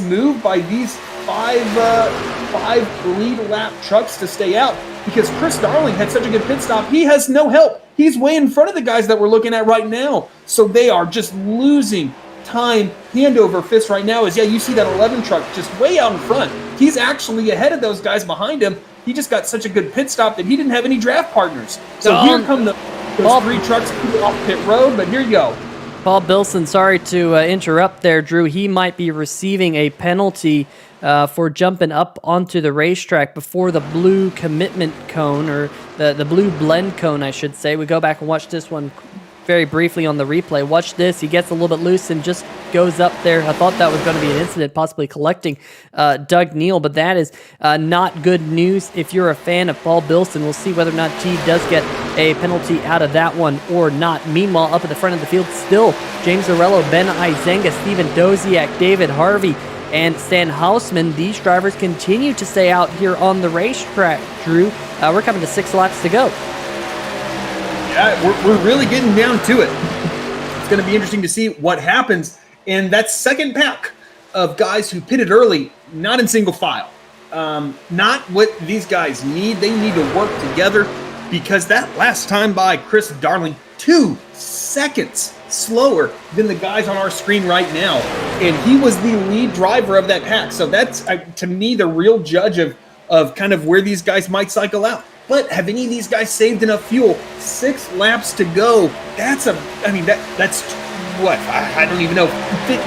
move by these 5 lead lap trucks to stay out, because Chris Darling had such a good pit stop. He has no help. He's way in front of the guys that we're looking at right now. So they are just losing time hand over fist right now. As you see that 11 truck just way out in front. He's actually ahead of those guys behind him. He just got such a good pit stop that he didn't have any draft partners. So here come those 3 trucks off pit road, but here you go. Paul Bilson, sorry to interrupt there, Drew. He might be receiving a penalty for jumping up onto the racetrack before the blue commitment cone, or the blue blend cone, I should say. We go back and watch this one very briefly on the replay. Watch this. He gets a little bit loose and just goes up there. I thought that was going to be an incident, possibly collecting Doug Neal, but that is not good news if you're a fan of Paul Bilson. We'll see whether or not he does get a penalty out of that one or not. Meanwhile, up at the front of the field, still James Dorello, Ben Izenga, Steven Doziak, David Harvey, and Stan Hausman. These drivers continue to stay out here on the racetrack, Drew. We're coming to 6 laps to go. Yeah, we're really getting down to it. It's going to be interesting to see what happens in that second pack of guys who pitted early, not in single file. not what these guys need. They need to work together, because that last time by Chris Darling, 2 seconds slower than the guys on our screen right now, and he was the lead driver of that pack. So that's, to me, the real judge of kind of where these guys might cycle out. But have any of these guys saved enough fuel? 6 laps to go. That's what, I don't even know,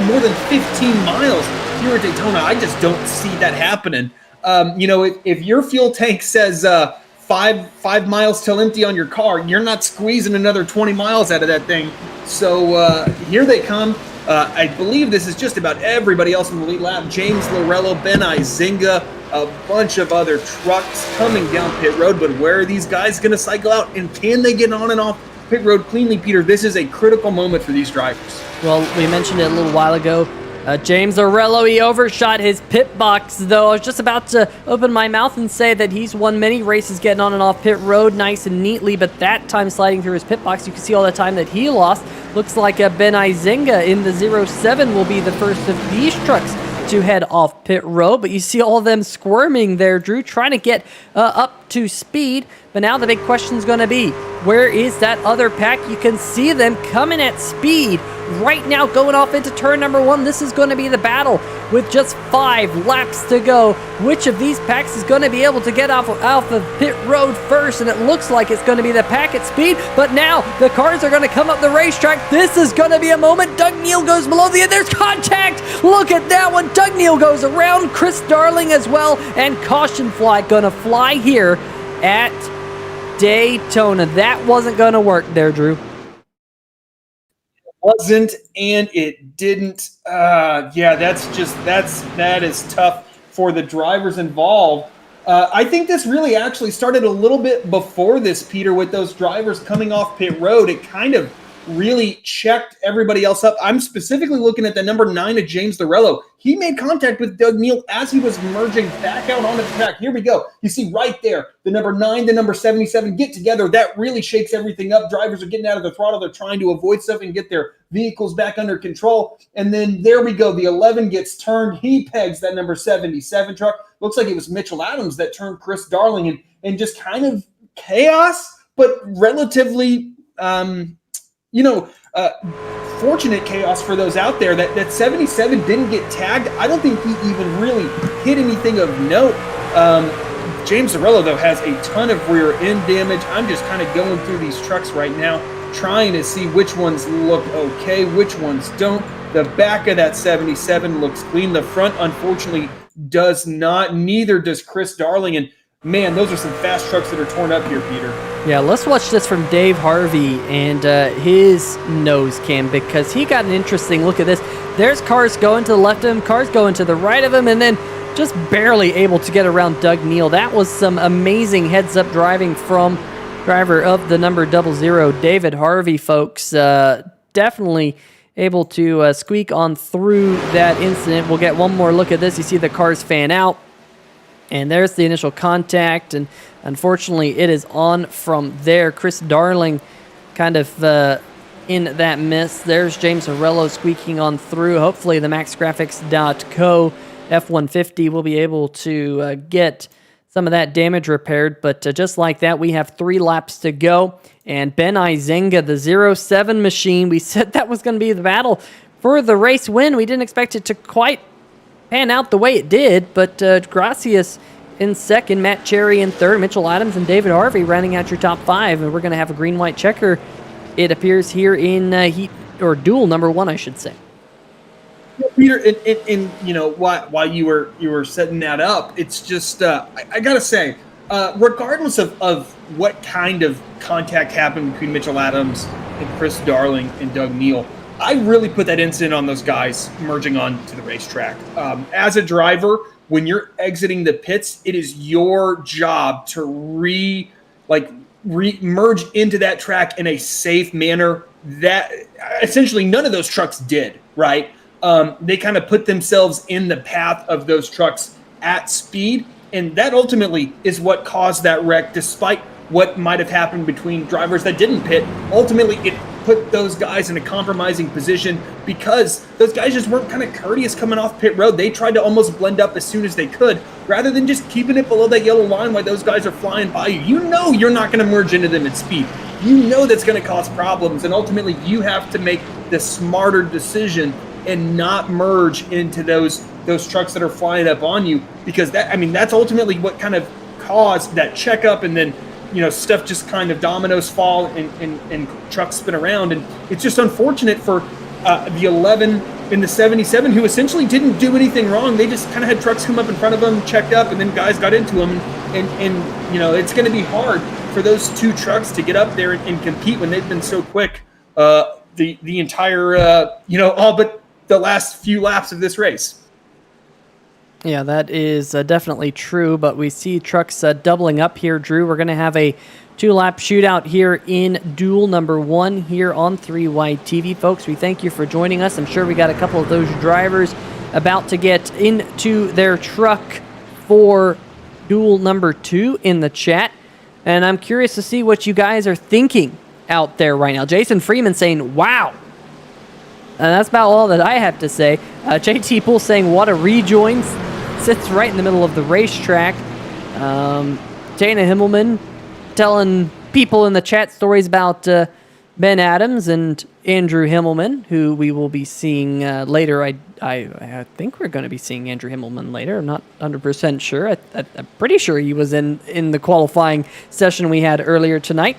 more than 15 miles here at Daytona. I just don't see that happening. If your fuel tank says 5 miles till empty on your car, you're not squeezing another 20 miles out of that thing. So here they come. I believe this is just about everybody else in the lead lap. James Lorello, Ben Izinga, a bunch of other trucks coming down pit road. But where are these guys going to cycle out? And can they get on and off pit road cleanly, Peter? This is a critical moment for these drivers. Well, we mentioned it a little while ago. James Lorello, he overshot his pit box, though. I was just about to open my mouth and say that he's won many races getting on and off pit road nice and neatly, but that time sliding through his pit box, you can see all the time that he lost. Looks like Ben Izinga in the 07 will be the first of these trucks to head off pit road, but you see all of them squirming there, Drew, trying to get up to speed. But now the big question is going to be, where is that other pack? You can see them coming at speed right now, going off into turn number 1. This is going to be the battle with just 5 laps to go. Which of these packs is going to be able to get off of pit road first? And it looks like it's going to be the pack at speed, but now the cars are going to come up the racetrack. This is going to be a moment. Doug Neal goes below the end. There's contact. Look at that one. Doug Neal goes around Chris Darling as well, and caution flag going to fly here at Daytona. That wasn't going to work there, Drew. Wasn't, and it didn't. That is tough for the drivers involved. I think this really actually started a little bit before this, Peter, with those drivers coming off pit road. It kind of really checked everybody else up. I'm specifically looking at the number 9 of James Lorello. He made contact with Doug Neal as he was merging back out onto the track. Here we go. You see right there, the number 9, the number 77 get together. That really shakes everything up. Drivers are getting out of the throttle. They're trying to avoid stuff and get their vehicles back under control. And then there we go. The 11 gets turned. He pegs that number 77 truck. Looks like it was Mitchell Adams that turned Chris Darling, and just kind of chaos, but relatively fortunate chaos for those out there. That 77 didn't get tagged. I don't think he even really hit anything of note. James Lorello, though, has a ton of rear end damage. I'm just kind of going through these trucks right now, trying to see which ones look okay, which ones don't. The back of that 77 looks clean. The front, unfortunately, does not. Neither does Chris Darling. And man, those are some fast trucks that are torn up here, Peter. Yeah, let's watch this from Dave Harvey and his nose cam, because he got an interesting look at this. There's cars going to the left of him, cars going to the right of him, and then just barely able to get around Doug Neal. That was some amazing heads-up driving from driver of the number 00, David Harvey, folks. Definitely able to squeak on through that incident. We'll get one more look at this. You see the cars fan out. And there's the initial contact, and unfortunately it is on from there. Chris Darling kind of in that miss. There's James Lorello squeaking on through. Hopefully the MaxGrafix.co F-150 will be able to get some of that damage repaired. But just like that, we have 3 laps to go. And Ben Izinga, the 07 machine, we said that was going to be the battle for the race win. We didn't expect it to quite pan out the way it did, but Gracias in second, Matt Cherry in third, Mitchell Adams and David Harvey rounding out your top 5, and we're going to have a green-white checker, it appears, here in heat or duel number 1, I should say. Yeah, Peter, and while you were setting that up, it's just I gotta say, regardless of what kind of contact happened between Mitchell Adams and Chris Darling and Doug Neal, I really put that incident on those guys merging on to the racetrack. As a driver, when you're exiting the pits, it is your job to merge into that track in a safe manner. That essentially none of those trucks did, right? They kind of put themselves in the path of those trucks at speed, and that ultimately is what caused that wreck, despite what might have happened between drivers that didn't pit. Ultimately, it put those guys in a compromising position because those guys just weren't kind of courteous coming off pit road. They tried to almost blend up as soon as they could, rather than just keeping it below that yellow line while those guys are flying by you. You know you're not going to merge into them at speed. You know that's going to cause problems, and ultimately you have to make the smarter decision and not merge into those trucks that are flying up on you, because that's ultimately what kind of caused that checkup, and then stuff just kind of dominoes fall and trucks spin around. And it's just unfortunate for the 11 in the 77 who essentially didn't do anything wrong. They just kind of had trucks come up in front of them, checked up, and then guys got into them. And it's going to be hard for those two trucks to get up there and compete when they've been so quick the entire, all but the last few laps of this race. Yeah, that is definitely true, but we see trucks doubling up here, Drew. We're going to have a 2-lap shootout here in duel number 1 here on 3 Wide TV. Folks, we thank you for joining us. I'm sure we got a couple of those drivers about to get into their truck for duel number 2 in the chat, and I'm curious to see what you guys are thinking out there right now. Jason Freeman saying, wow. And that's about all that I have to say. JT Poole saying, what a rejoin. Sits right in the middle of the racetrack. Dana Himmelman telling people in the chat stories about Ben Adams and Andrew Himmelman, who we will be seeing later. I think we're going to be seeing Andrew Himmelman later. I'm not 100% sure. I'm pretty sure he was in the qualifying session we had earlier tonight.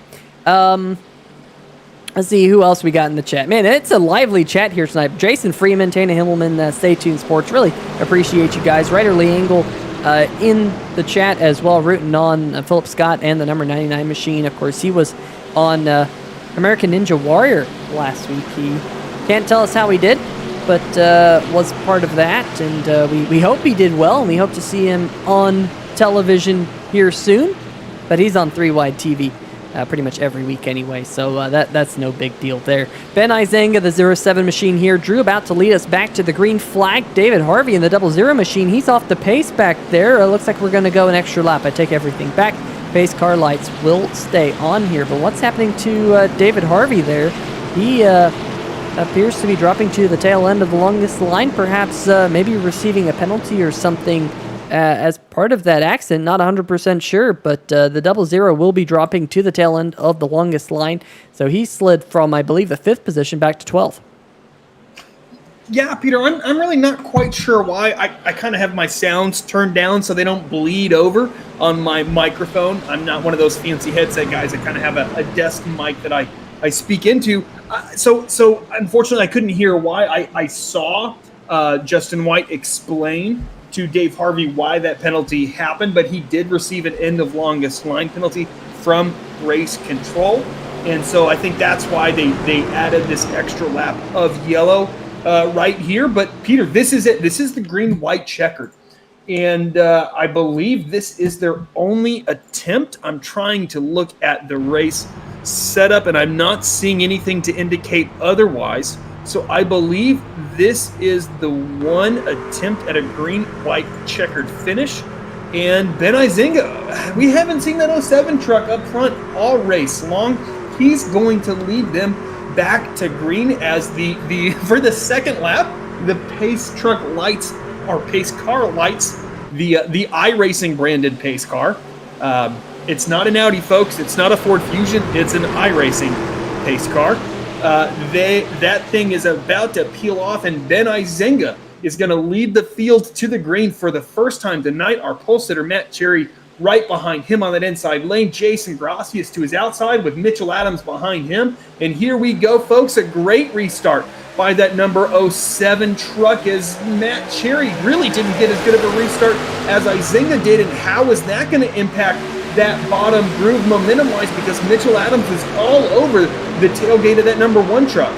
Let's see who else we got in the chat. Man, it's a lively chat here tonight. Jason Freeman, Tana Himmelman, Stay Tuned Sports. Really appreciate you guys. Ryder Lee Engel in the chat as well, rooting on Philip Scott and the number 99 machine. Of course, he was on American Ninja Warrior last week. He can't tell us how he did, but was part of that. And we hope he did well, and we hope to see him on television here soon. But he's on 3 Wide TV. Pretty much every week anyway, so that's no big deal there. Ben Izenga, the 07 machine here. Drew about to lead us back to the green flag. David Harvey in the 00 machine. He's off the pace back there. Looks like we're going to go an extra lap. I take everything back. Pace car lights will stay on here, but what's happening to David Harvey there? He appears to be dropping to the tail end of the longest line, perhaps maybe receiving a penalty or something as part of that accident. Not 100% sure, but the 00 will be dropping to the tail end of the longest line. So he slid from, I believe, the 5th position back to 12th. Yeah, Peter, I'm really not quite sure why. I kind of have my sounds turned down so they don't bleed over on my microphone. I'm not one of those fancy headset guys. I kind of have a desk mic that I speak into. So unfortunately, I couldn't hear why. I saw Justin White explain to Dave Harvey why that penalty happened, but he did receive an end of longest line penalty from race control. And so I think that's why they added this extra lap of yellow right here. But Peter, this is it. This is the green-white checkered. And I believe this is their only attempt. I'm trying to look at the race setup, and I'm not seeing anything to indicate otherwise. So I believe this is the one attempt at a green-white checkered finish. And Ben Izenga, we haven't seen that 07 truck up front all race long. He's going to lead them back to green as the for the second lap, the pace truck lights, or pace car lights, the iRacing branded pace car. It's not an Audi, folks. It's not a Ford Fusion. It's an iRacing pace car. That thing is about to peel off, and Ben Izenga is going to lead the field to the green for the first time tonight. Our pole sitter, Matt Cherry, right behind him on that inside lane. Jason Grossi is to his outside with Mitchell Adams behind him. And here we go, folks. A great restart by that number 07 truck, as Matt Cherry really didn't get as good of a restart as Izenga did. And how is that going to impact that bottom groove momentum-wise, because Mitchell Adams is all over the tailgate of that number 1 truck.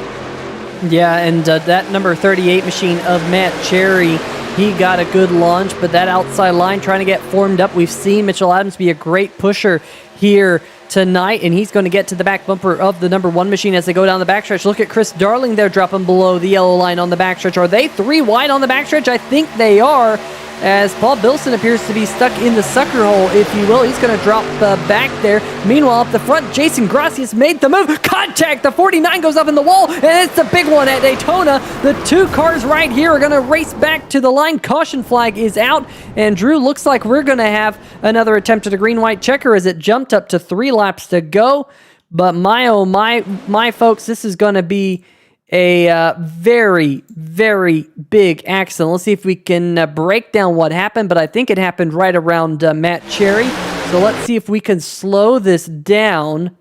Yeah, and that number 38 machine of Matt Cherry, he got a good launch, but that outside line trying to get formed up. We've seen Mitchell Adams be a great pusher here tonight, and he's going to get to the back bumper of the number 1 machine as they go down the backstretch. Look at Chris Darling there dropping below the yellow line on the backstretch. Are they 3 wide on the backstretch? I think they are. as Paul Bilson appears to be stuck in the sucker hole, if you will. He's going to drop back there. Meanwhile, up the front, Jason Gracias made the move. Contact! The 49 goes up in the wall, and it's a big one at Daytona. The two cars right here are going to race back to the line. Caution flag is out, and Drew, looks like we're going to have another attempt at a green-white checker as it jumped up to 3 laps to go. But my, oh my folks, this is going to be a very, very big accident. Let's see if we can break down what happened, but I think it happened right around Matt Cherry. So let's see if we can slow this down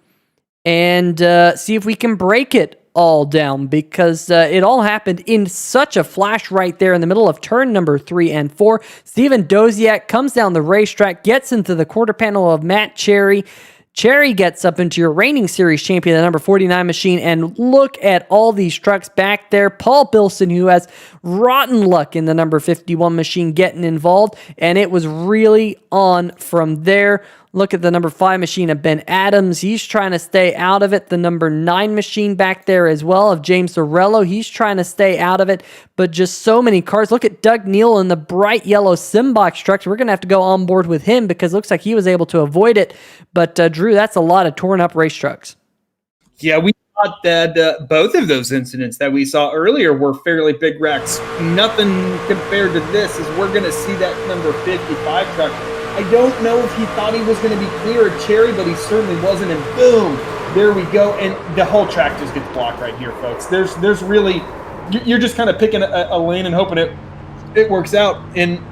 and see if we can break it all down, because it all happened in such a flash right there in the middle of turn number 3 and 4. Steven Doziak comes down the racetrack, gets into the quarter panel of Matt Cherry. Cherry gets up into your reigning series champion, the number 49 machine, and look at all these trucks back there. Paul Bilson, who has rotten luck in the number 51 machine, getting involved, and it was really on from there. Look at the number 5 machine of Ben Adams. He's trying to stay out of it. The number 9 machine back there as well of James Zorello. He's trying to stay out of it, but just so many cars. Look at Doug Neal in the bright yellow Simbox trucks. We're going to have to go on board with him because it looks like he was able to avoid it. But Drew, that's a lot of torn up race trucks. Yeah, we thought that both of those incidents that we saw earlier were fairly big wrecks. Nothing compared to this, as we're going to see that number 55 truck. I don't know if he thought he was going to be clear of Cherry, but he certainly wasn't, and boom, there we go. And the whole track just gets blocked right here, folks. There's really, you're just kind of picking a lane and hoping it works out. And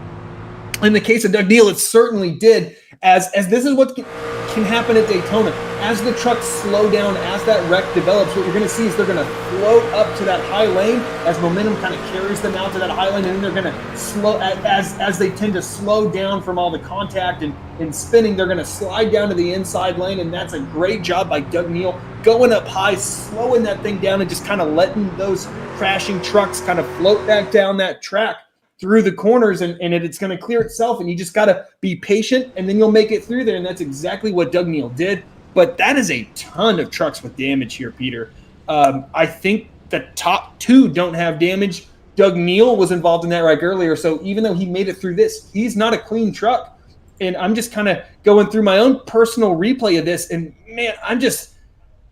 in the case of Doug Neal, it certainly did, as this is what can happen at Daytona. As the trucks slow down, as that wreck develops, what you're going to see is they're going to float up to that high lane as momentum kind of carries them out to that high lane, and then they're going to slow, as they tend to slow down from all the contact and spinning, they're going to slide down to the inside lane, and that's a great job by Doug Neal, going up high, slowing that thing down, and just kind of letting those crashing trucks kind of float back down that track through the corners, and it's going to clear itself, and you just got to be patient, and then you'll make it through there, and that's exactly what Doug Neal did. But that is a ton of trucks with damage here, Peter. I think the top 2 don't have damage. Doug Neal was involved in that wreck earlier, so even though he made it through this, he's not a clean truck. And I'm just kind of going through my own personal replay of this, and man,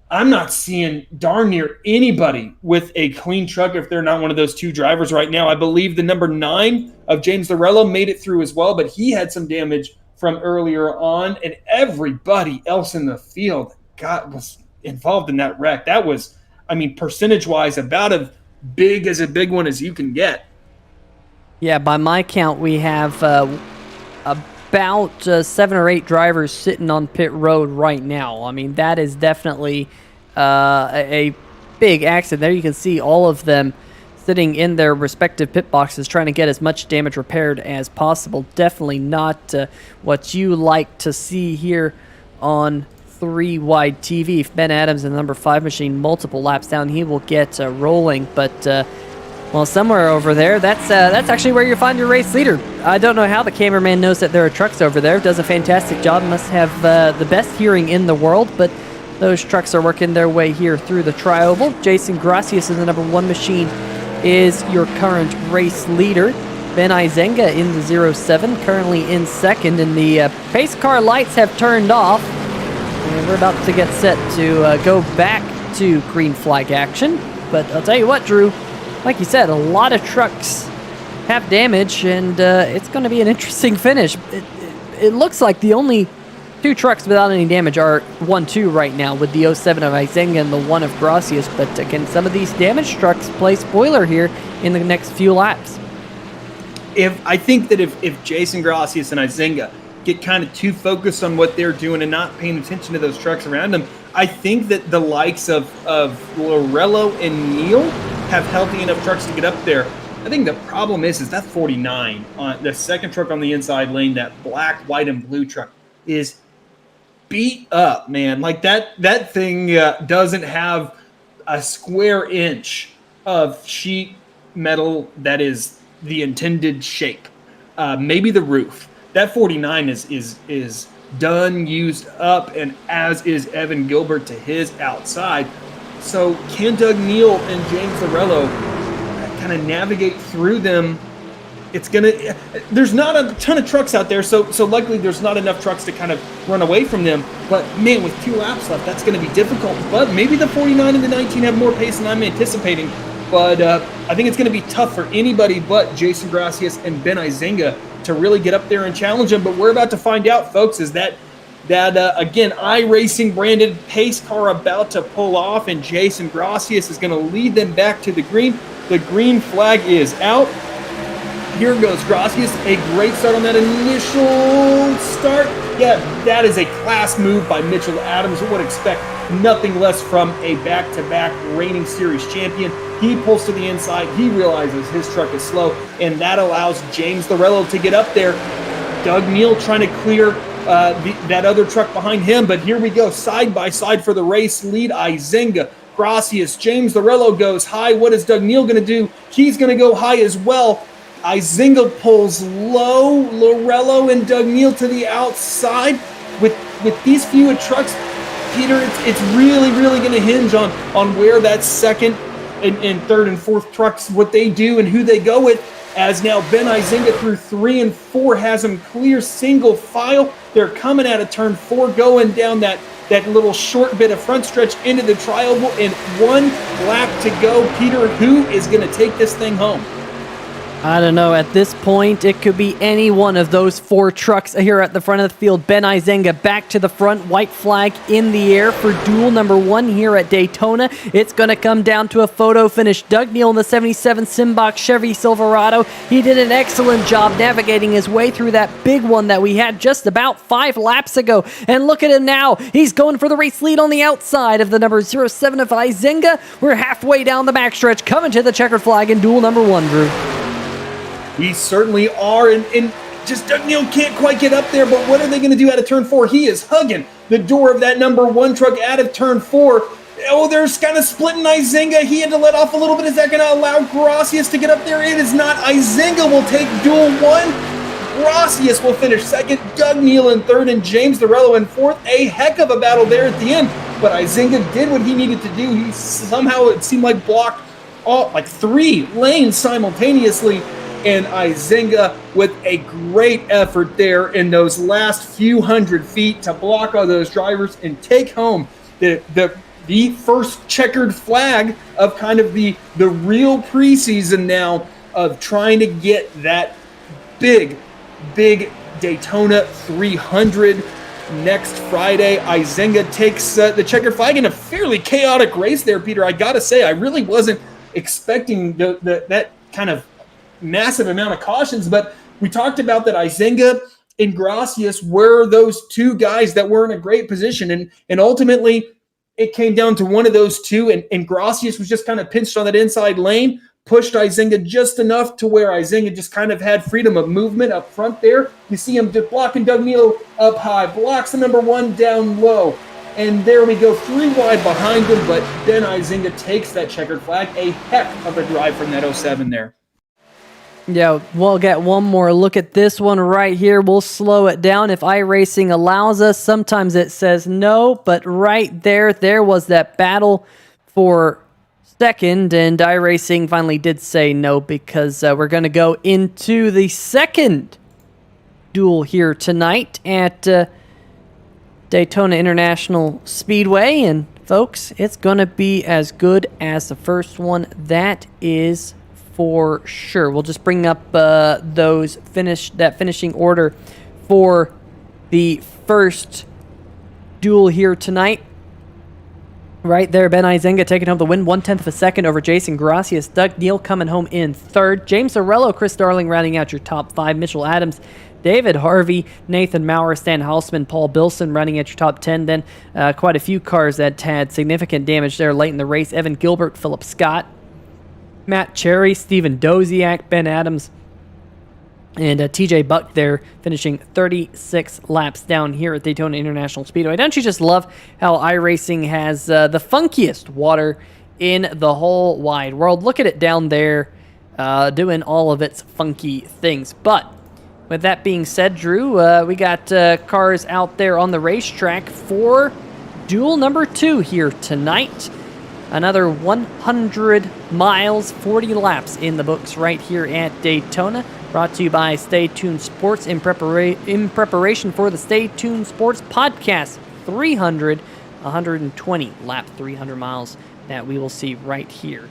I'm not seeing darn near anybody with a clean truck if they're not one of those 2 drivers right now. I believe the number 9 of James Zorello made it through as well, but he had some damage from earlier on, and everybody else in the field was involved in that wreck. That was, I mean, percentage-wise, about as big one as you can get. Yeah, by my count, we have about 7 or 8 drivers sitting on pit road right now. I mean, that is definitely a big accident. There you can see all of them sitting in their respective pit boxes trying to get as much damage repaired as possible. Definitely not what you like to see here on 3 Wide TV. If Ben Adams in the number 5 machine multiple laps down, he will get rolling. But well, somewhere over there, that's actually where you find your race leader. I don't know how the cameraman knows that there are trucks over there. Does a fantastic job. Must have the best hearing in the world. But those trucks are working their way here through the tri-oval. Jason Gracias in the number 1 machine is your current race leader. Ben Izenga in the 07, currently in second, and the pace car lights have turned off. And we're about to get set to go back to green flag action. But I'll tell you what, Drew, like you said, a lot of trucks have damage, and it's going to be an interesting finish. It looks like the only 2 trucks without any damage are 1-2 right now, with the 07 of Izenga and the 1 of Gracias. But can some of these damaged trucks play spoiler here in the next few laps? I think that if Jason Gracias and Izenga get kind of too focused on what they're doing and not paying attention to those trucks around them, I think that the likes of Lorello and Neal have healthy enough trucks to get up there. I think the problem is that 49, the second truck on the inside lane, that black, white, and blue truck, is beat up, man. Like that thing doesn't have a square inch of sheet metal that is the intended shape. Maybe the roof. That 49 is done, used up, and as is Evan Gilbert to his outside. So can Doug Neal and James Zorello kind of navigate through them there's not a ton of trucks out there, so likely there's not enough trucks to kind of run away from them. But man, with 2 laps left, that's going to be difficult. But maybe the 49 and the 19 have more pace than I'm anticipating. But I think it's going to be tough for anybody but Jason Gracias and Ben Izinga to really get up there and challenge him. But we're about to find out, folks, is that again, iRacing branded pace car about to pull off, and Jason Gracias is going to lead them back to the green. The green flag is out. Here goes Gracias. A great start on that initial start. Yeah, that is a class move by Mitchell Adams. Who would expect nothing less from a back-to-back reigning series champion. He pulls to the inside. He realizes his truck is slow, and that allows James Lorello to get up there. Doug Neal trying to clear that other truck behind him, but here we go, side by side for the race. Lead Izinga, Gracias, James Lorello goes high. What is Doug Neal going to do? He's going to go high as well. Izinga pulls low. Lorello and Doug Neal to the outside. With these few trucks, Peter, it's really going to hinge on where that second and third and fourth trucks, what they do and who they go with. As now Ben Izinga through 3 and 4 has them clear single file. They're coming out of turn 4, going down that little short bit of front stretch into the tri-oval, and 1 lap to go. Peter, who is going to take this thing home? I don't know. At this point, it could be any one of those 4 trucks here at the front of the field. Ben Izinga back to the front. White flag in the air for duel number 1 here at Daytona. It's going to come down to a photo finish. Doug Neal in the 77 Simbach Chevy Silverado. He did an excellent job navigating his way through that big one that we had just about 5 laps ago. And look at him now. He's going for the race lead on the outside of the number 07 of Izinga. We're halfway down the backstretch, coming to the checkered flag in duel number 1, Drew. We certainly are, and just Doug Neal can't quite get up there, but what are they going to do out of turn 4? He is hugging the door of that number 1 truck out of turn 4. Oh, there's kind of splitting Izinga. He had to let off a little bit. Is that going to allow Gracias to get up there? It is not. Izinga will take duel 1. Gracias will finish second. Doug Neal in third, and James Lorello in fourth. A heck of a battle there at the end, but Izinga did what he needed to do. He somehow, it seemed like, blocked like 3 lanes simultaneously. And Izinga with a great effort there in those last few hundred feet to block all those drivers and take home the first checkered flag of kind of the real preseason now of trying to get that big Daytona 300 next Friday. Izinga takes the checkered flag in a fairly chaotic race there, Peter. I got to say, I really wasn't expecting that kind of massive amount of cautions, but we talked about that Izinga and Gracias were those 2 guys that were in a great position, and ultimately it came down to one of those 2, and Gracias was just kind of pinched on that inside lane, pushed Izinga just enough to where Izinga just kind of had freedom of movement up front there. You see him blocking Doug Neal up high, blocks the number 1 down low, and there we go, 3 wide behind him, but Ben Izinga takes that checkered flag. A heck of a drive from that 07 there. Yeah, we'll get one more look at this one right here. We'll slow it down if iRacing allows us. Sometimes it says no, but right there was that battle for second, and iRacing finally did say no because we're going to go into the second duel here tonight at Daytona International Speedway. And folks, it's going to be as good as the first one. That is for sure. We'll just bring up that finishing order for the first duel here tonight. Right there, Ben Izinga taking home the win, 1/10 of a second over Jason Gracias. Doug Neal coming home in third. James Lorello, Chris Darling rounding out your top 5. Mitchell Adams, David Harvey, Nathan Maurer, Stan Hausman, Paul Bilson running at your top 10. Then quite a few cars that had significant damage there late in the race. Evan Gilbert, Philip Scott, Matt Cherry, Steven Doziak, Ben Adams, and TJ Buck there finishing 36 laps down here at Daytona International Speedway. Don't you just love how iRacing has the funkiest water in the whole wide world? Look at it down there doing all of its funky things. But with that being said, Drew, we got cars out there on the racetrack for duel number 2 here tonight. another 100 miles, 40 laps in the books right here at Daytona. Brought to you by Stay Tuned Sports in preparation for the Stay Tuned Sports podcast 300, 120 lap 300 miles that we will see right here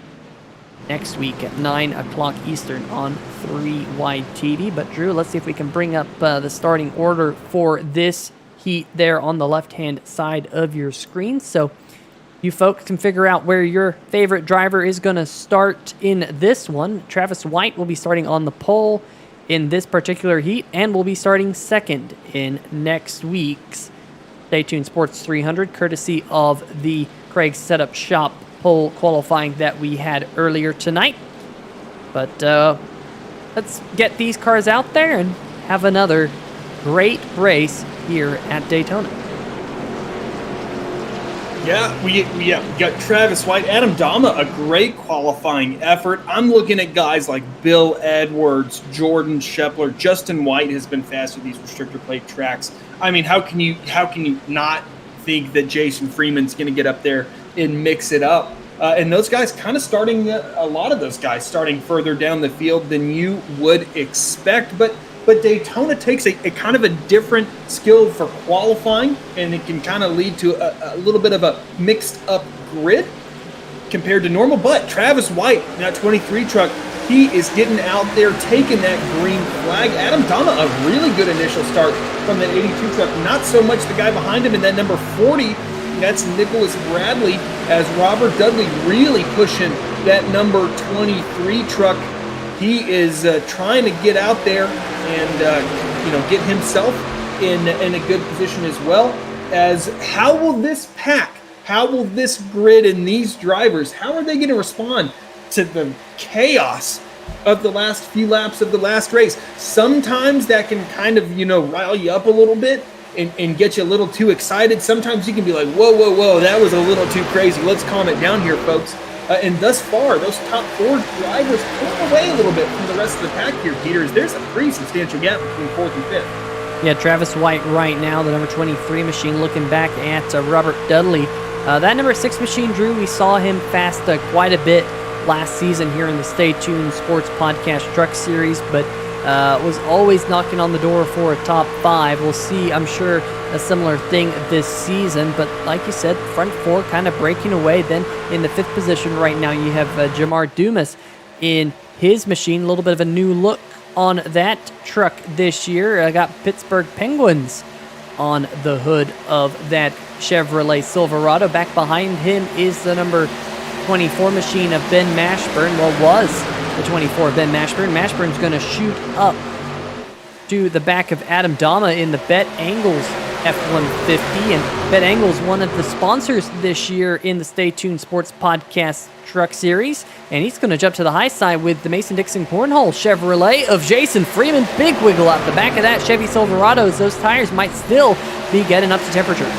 next week at 9 o'clock Eastern on 3Y TV. But Drew, let's see if we can bring up the starting order for this heat there on the left-hand side of your screen. So you folks can figure out where your favorite driver is going to start in this one. Travis White will be starting on the pole in this particular heat and will be starting second in next week's Stay Tuned Sports 300, courtesy of the Craig Setup Shop pole qualifying that we had earlier tonight. But let's get these cars out there and have another great race here at Daytona. Yeah, we got Travis White, Adam Dama, a great qualifying effort. I'm looking at guys like Bill Edwards, Jordan Shepler, Justin White has been fast with these restrictor plate tracks. I mean, how can you not think that Jason Freeman's going to get up there and mix it up? And those guys kind of starting, a lot of those guys starting further down the field than you would expect. But Daytona takes a kind of a different skill for qualifying, and it can kind of lead to a little bit of a mixed up grid compared to normal. But Travis White, that 23 truck, he is getting out there, taking that green flag. Adam Dama, a really good initial start from that 82 truck. Not so much the guy behind him in that number 40. That's Nicholas Bradley, as Robert Dudley really pushing that number 23 truck. He is trying to get out there and get himself in a good position as well. As how will this pack, how will this grid and these drivers, how are they going to respond to the chaos of the last few laps of the last race? Sometimes that can kind of rile you up a little bit and get you a little too excited. Sometimes you can be like, whoa, that was a little too crazy. Let's calm it down here, folks. And thus far, those top four drivers pull away a little bit from the rest of the pack here, Peters. There's a pretty substantial gap between fourth and fifth. Yeah, Travis White right now, the number 23 machine, looking back at Robert Dudley. That number 6 machine, Drew, we saw him fast quite a bit last season here in the Stay Tuned Sports Podcast Truck Series, but was always knocking on the door for a top 5. We'll see, I'm sure, a similar thing this season, but like you said, front 4 kind of breaking away. Then in the 5th position right now, you have Jamar Dumas in his machine. A little bit of a new look on that truck this year. I got Pittsburgh Penguins on the hood of that Chevrolet Silverado. Back behind him is the number 24 machine of Ben Mashburn. Well, was the 24 Ben Mashburn. Mashburn's going to shoot up to the back of Adam Dama in the Bet Angles F-150. And Bet Angles, one of the sponsors this year in the Stay Tuned Sports Podcast Truck Series. And he's going to jump to the high side with the Mason-Dixon Cornhole Chevrolet of Jason Freeman. Big wiggle out the back of that Chevy Silverado, as those tires might still be getting up to temperature.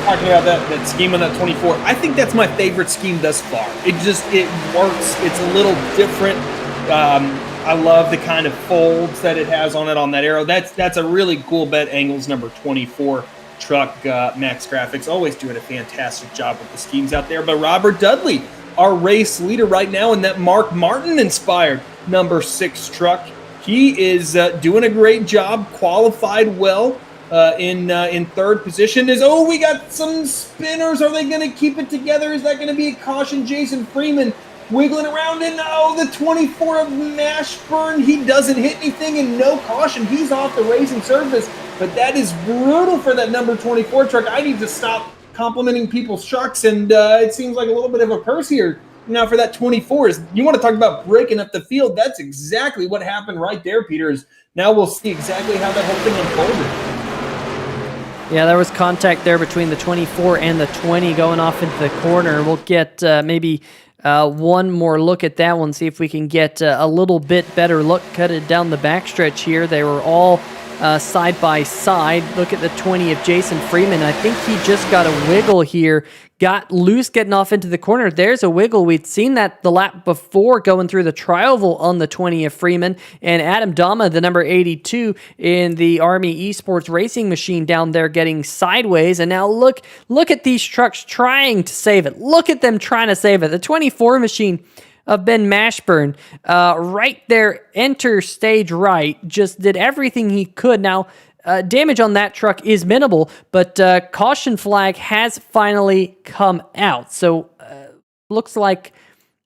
Talking about that scheme on that 24, I think that's my favorite scheme thus far. It works. It's a little different. I love the kind of folds that it has on it on that arrow. That's a really cool Bet Angles number 24 truck. MaxGrafix always doing a fantastic job with the schemes out there. But Robert Dudley, our race leader right now in that Mark Martin inspired number 6 truck, he is doing a great job. Qualified well. In 3rd position is, we got some spinners. Are they going to keep it together? Is that going to be a caution? Jason Freeman wiggling around, and the 24 of Mashburn, he doesn't hit anything, and no caution. He's off the racing surface, but that is brutal for that number 24 truck. I need to stop complimenting people's trucks, and it seems like a little bit of a curse here. Now for that 24, is you want to talk about breaking up the field. That's exactly what happened right there, Peters. Now we'll see exactly how that whole thing unfolded. Yeah, there was contact there between the 24 and the 20 going off into the corner. We'll get maybe one more look at that one, see if we can get a little bit better look. Cut it down the backstretch here. They were all side by side. Look at the 20 of Jason Freeman. I think he just got a wiggle here. Got loose getting off into the corner. There's a wiggle. We'd seen that the lap before going through the trioval on the 20 of Freeman. And Adam Dama, the number 82 in the Army Esports racing machine down there getting sideways. And now look at these trucks trying to save it. Look at them trying to save it. The 24 machine of Ben Mashburn, right there, enter stage right, just did everything he could. Now, damage on that truck is minimal, but caution flag has finally come out. So, looks like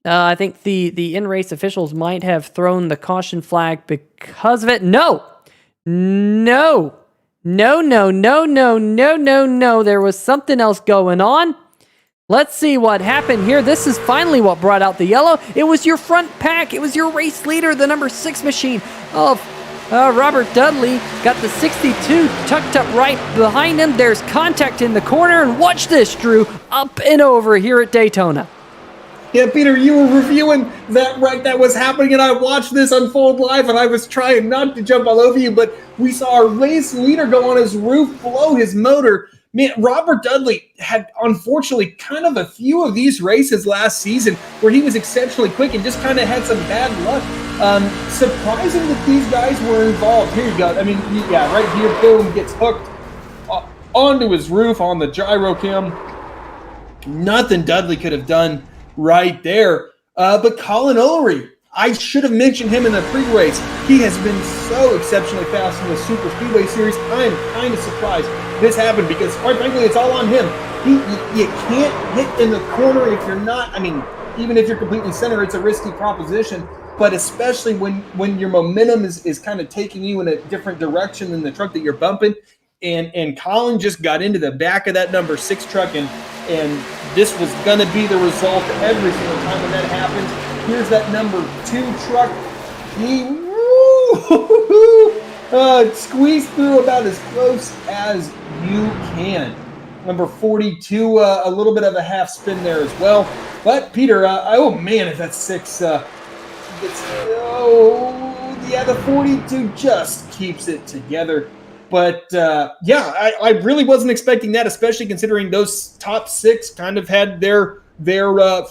I think the in-race officials might have thrown the caution flag because of it. No. There was something else going on. Let's see what happened here. This is finally what brought out the yellow. It was your front pack. It was your race leader, the number 6 machine of Robert Dudley. Got the 62 tucked up right behind him. There's contact in the corner. And watch this, Drew. Up and over here at Daytona. Yeah, Peter, you were reviewing that wreck that was happening, and I watched this unfold live, and I was trying not to jump all over you, but we saw our race leader go on his roof, blow his motor. Man, Robert Dudley had, unfortunately, kind of a few of these races last season where he was exceptionally quick and just kind of had some bad luck. Surprising that these guys were involved. Here you go. I mean, yeah, right here, boom, gets hooked onto his roof on the gyro cam. Nothing Dudley could have done right there. But Colin Ullery, I should have mentioned him in the pre-race. He has been so exceptionally fast in the Super Speedway Series. I'm kind of surprised this happened because, quite frankly, it's all on him. You can't hit in the corner if you're not, I mean, even if you're completely center, it's a risky proposition. But especially when your momentum is kind of taking you in a different direction than the truck that you're bumping. And Colin just got into the back of that number 6 truck, and this was going to be the result every single time when that happens. Here's that number 2 truck. He squeezed through about as close as you can. Number 42, a little bit of a half spin there as well. But Peter, oh man, if that's 6, the 42 just keeps it together. But yeah, I really wasn't expecting that, especially considering those top 6 kind of had their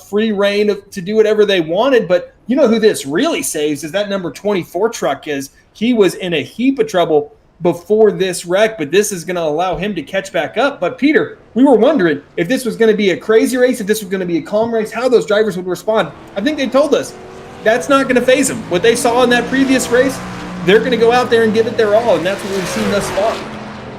free reign to do whatever they wanted. But you know who this really saves is that number 24 truck. He was in a heap of trouble before this wreck, but this is going to allow him to catch back up. But Peter, we were wondering if this was going to be a crazy race, if this was going to be a calm race, how those drivers would respond. I think they told us that's not going to faze them. What they saw in that previous race, they're going to go out there and give it their all, and that's what we've seen thus far.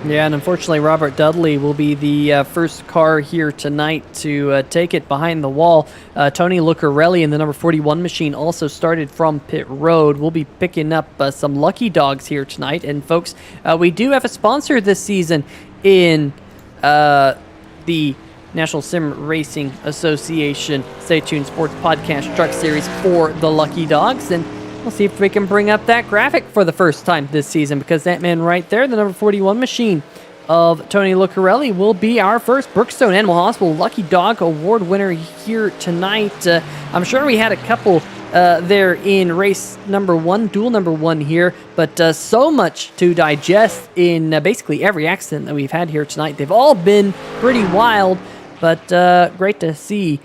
Yeah, and unfortunately, Robert Dudley will be the first car here tonight to take it behind the wall. Tony Lucarelli in the number 41 machine also started from pit road. We'll be picking up some lucky dogs here tonight. And folks, we do have a sponsor this season in the National Sim Racing Association Stay Tuned Sports Podcast Truck Series for the Lucky Dogs. And we'll see if we can bring up that graphic for the first time this season, because that man right there, the number 41 machine of Tony Lucarelli, will be our first Brookstone Animal Hospital Lucky Dog Award winner here tonight. I'm sure we had a couple there in race number 1, duel number 1 here, but so much to digest in basically every accident that we've had here tonight. They've all been pretty wild, but great to see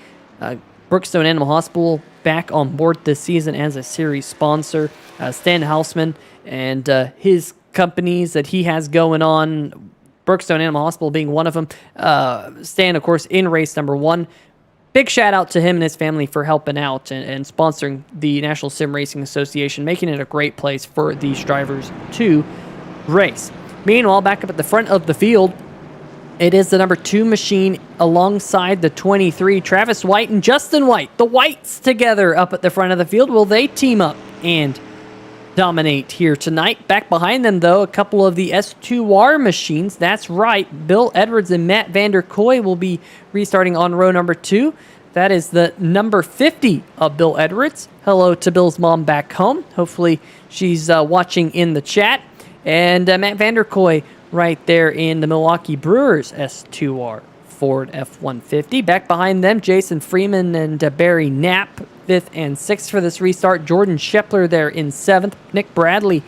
Brookstone Animal Hospital back on board this season as a series sponsor. Stan Hausman and his companies that he has going on, Brookstone Animal Hospital being one of them. Stan, of course, in race number 1. Big shout out to him and his family for helping out and sponsoring the National Sim Racing Association, making it a great place for these drivers to race. Meanwhile, back up at the front of the field, it is the number 2 machine alongside the 23, Travis White and Justin White. The Whites together up at the front of the field. Will they team up and dominate here tonight? Back behind them, though, a couple of the S2R machines. That's right. Bill Edwards and Matt Vanderkoy will be restarting on row number 2. That is the number 50 of Bill Edwards. Hello to Bill's mom back home. Hopefully she's watching in the chat. And Matt Vanderkoy right there in the Milwaukee Brewers S2R Ford F-150. Back behind them, Jason Freeman and Barry Knapp, 5th and 6th for this restart. Jordan Shepler there in 7th. Nick Bradley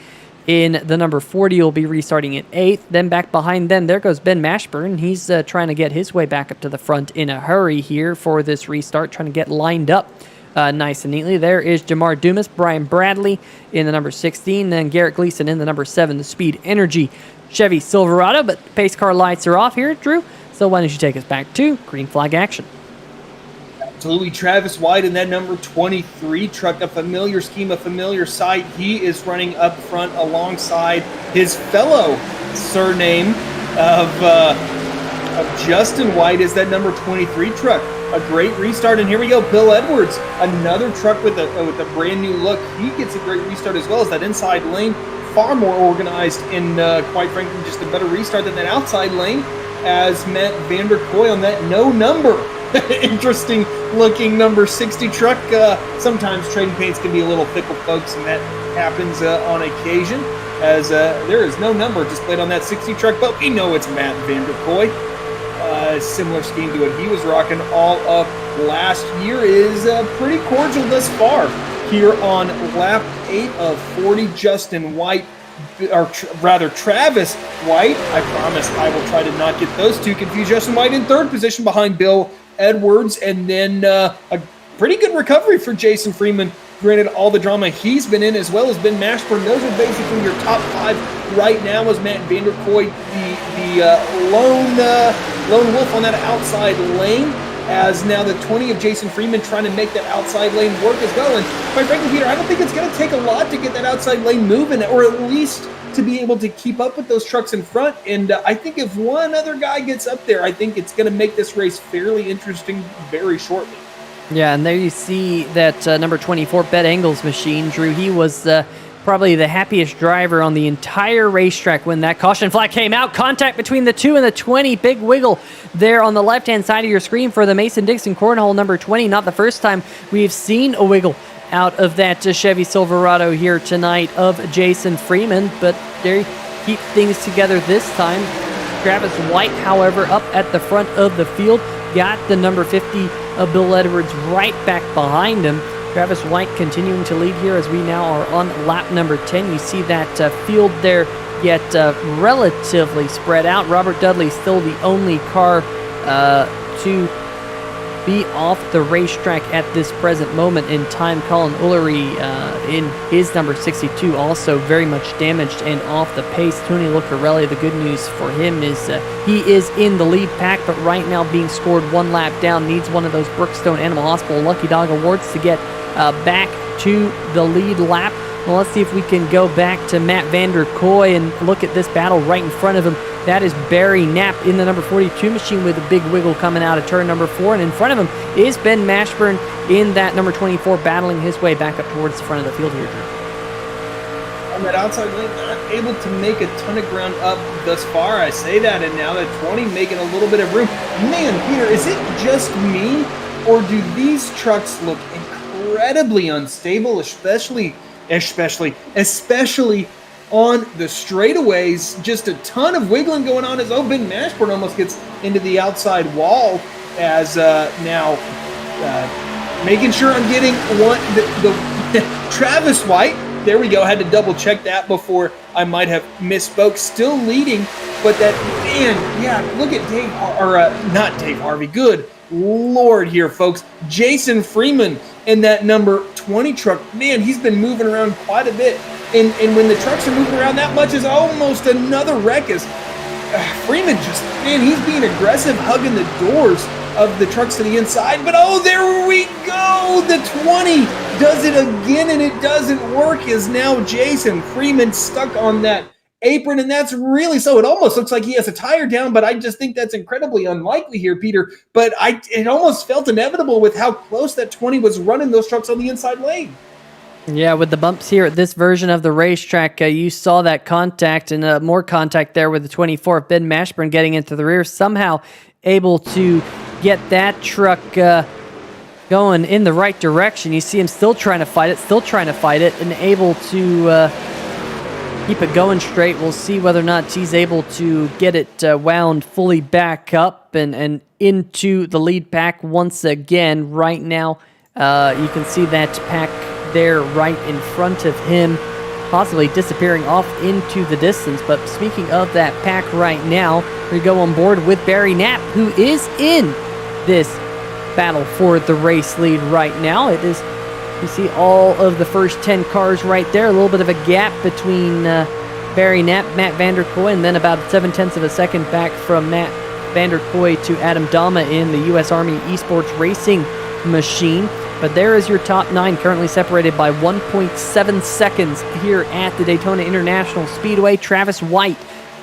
in the number 40 will be restarting at 8th. Then back behind them, there goes Ben Mashburn. He's trying to get his way back up to the front in a hurry here for this restart, trying to get lined up nice and neatly. There is Jamar Dumas, Brian Bradley in the number 16, then Garrett Gleason in the number 7, the Speed Energy Chevy Silverado. But the pace car lights are off here, Drew. So why don't you take us back to green flag action? Absolutely. Travis White in that number 23 truck, a familiar scheme, a familiar sight. He is running up front alongside his fellow surname of Justin White is that number 23 truck. A great restart, and here we go. Bill Edwards, another truck with a brand new look. He gets a great restart as well as that inside lane, far more organized and quite frankly just a better restart than that outside lane as Matt Vanderkoy on that no number. Interesting looking number 60 truck. Sometimes trading paints can be a little fickle, folks, and that happens on occasion as there is no number displayed on that 60 truck, but we know it's Matt Vanderkoy. Similar scheme to what he was rocking all of last year is pretty cordial thus far here on lap 8 of 40. Justin White, or rather Travis White, I promise I will try to not get those two confused. Justin White in third position behind Bill Edwards, and then a pretty good recovery for Jason Freeman. Granted, all the drama he's been in, as well as Ben Mashburn, those are basically your top 5 right now. As Matt Vanderkoy, the lone wolf on that outside lane, as now the 20 of Jason Freeman trying to make that outside lane work as well. And quite frankly, Peter, I don't think it's going to take a lot to get that outside lane moving, or at least to be able to keep up with those trucks in front. And I think if one other guy gets up there, I think it's going to make this race fairly interesting very shortly. Yeah, and there you see that number 24 Bet Engels machine, Drew. He was probably the happiest driver on the entire racetrack when that caution flag came out. Contact between the 2 and the 20. Big wiggle there on the left-hand side of your screen for the Mason-Dixon cornhole number 20. Not the first time we've seen a wiggle out of that Chevy Silverado here tonight of Jason Freeman, but there keep things together this time. Travis White, however, up at the front of the field, got the number 50 of Bill Edwards right back behind him. Travis White continuing to lead here as we now are on lap number 10. You see that field there get relatively spread out. Robert Dudley still the only car to be off the racetrack at this present moment in time. Colin Ullery in his number 62 also very much damaged and off the pace. Tony Lucarelli, the good news for him is he is in the lead pack, but right now being scored one lap down, needs one of those Brookstone Animal Hospital Lucky Dog Awards to get back to the lead lap. Well, let's see if we can go back to Matt Vanderkoy and look at this battle right in front of him. That is Barry Knapp in the number 42 machine with a big wiggle coming out of turn number 4. And in front of him is Ben Mashburn in that number 24, battling his way back up towards the front of the field here, Drew. On that outside lane, not able to make a ton of ground up thus far. I say that, and now that 20 making a little bit of room. Man, Peter, is it just me, or do these trucks look incredibly unstable, especially on the straightaways? Just a ton of wiggling going on as Ben Mashburn almost gets into the outside wall as now making sure I'm getting the Travis White. There we go. Had to double check that before I might have misspoke. Still leading, but that man, yeah. Look at not Dave Harvey. Good Lord, here, folks. Jason Freeman in that number 20 truck. Man, he's been moving around quite a bit. And when the trucks are moving around that much, is almost another wreck. As Freeman he's being aggressive, hugging the doors of the trucks to the inside. But there we go. The 20 does it again, and it doesn't work. Is now Jason Freeman stuck on that apron, and that's really so. It almost looks like he has a tire down, but I just think that's incredibly unlikely here, Peter. But it almost felt inevitable with how close that 20 was running those trucks on the inside lane. Yeah, with the bumps here at this version of the racetrack, you saw that contact and more contact there with the 24 of Ben Mashburn getting into the rear, somehow able to get that truck going in the right direction. You see him still trying to fight it, and able to keep it going straight. We'll see whether or not he's able to get it wound fully back up and into the lead pack once again. Right now, you can see that pack there right in front of him possibly disappearing off into the distance. But speaking of that pack right now, we go on board with Barry Knapp, who is in this battle for the race lead right now. It is, you see all of the first 10 cars right there, a little bit of a gap between Barry Knapp, Matt Vanderkoy, and then about 7/10 of a second back from Matt Vanderkoy to Adam Dama in the U.S. Army Esports Racing machine. But there is your top 9, currently separated by 1.7 seconds here at the Daytona International Speedway. Travis White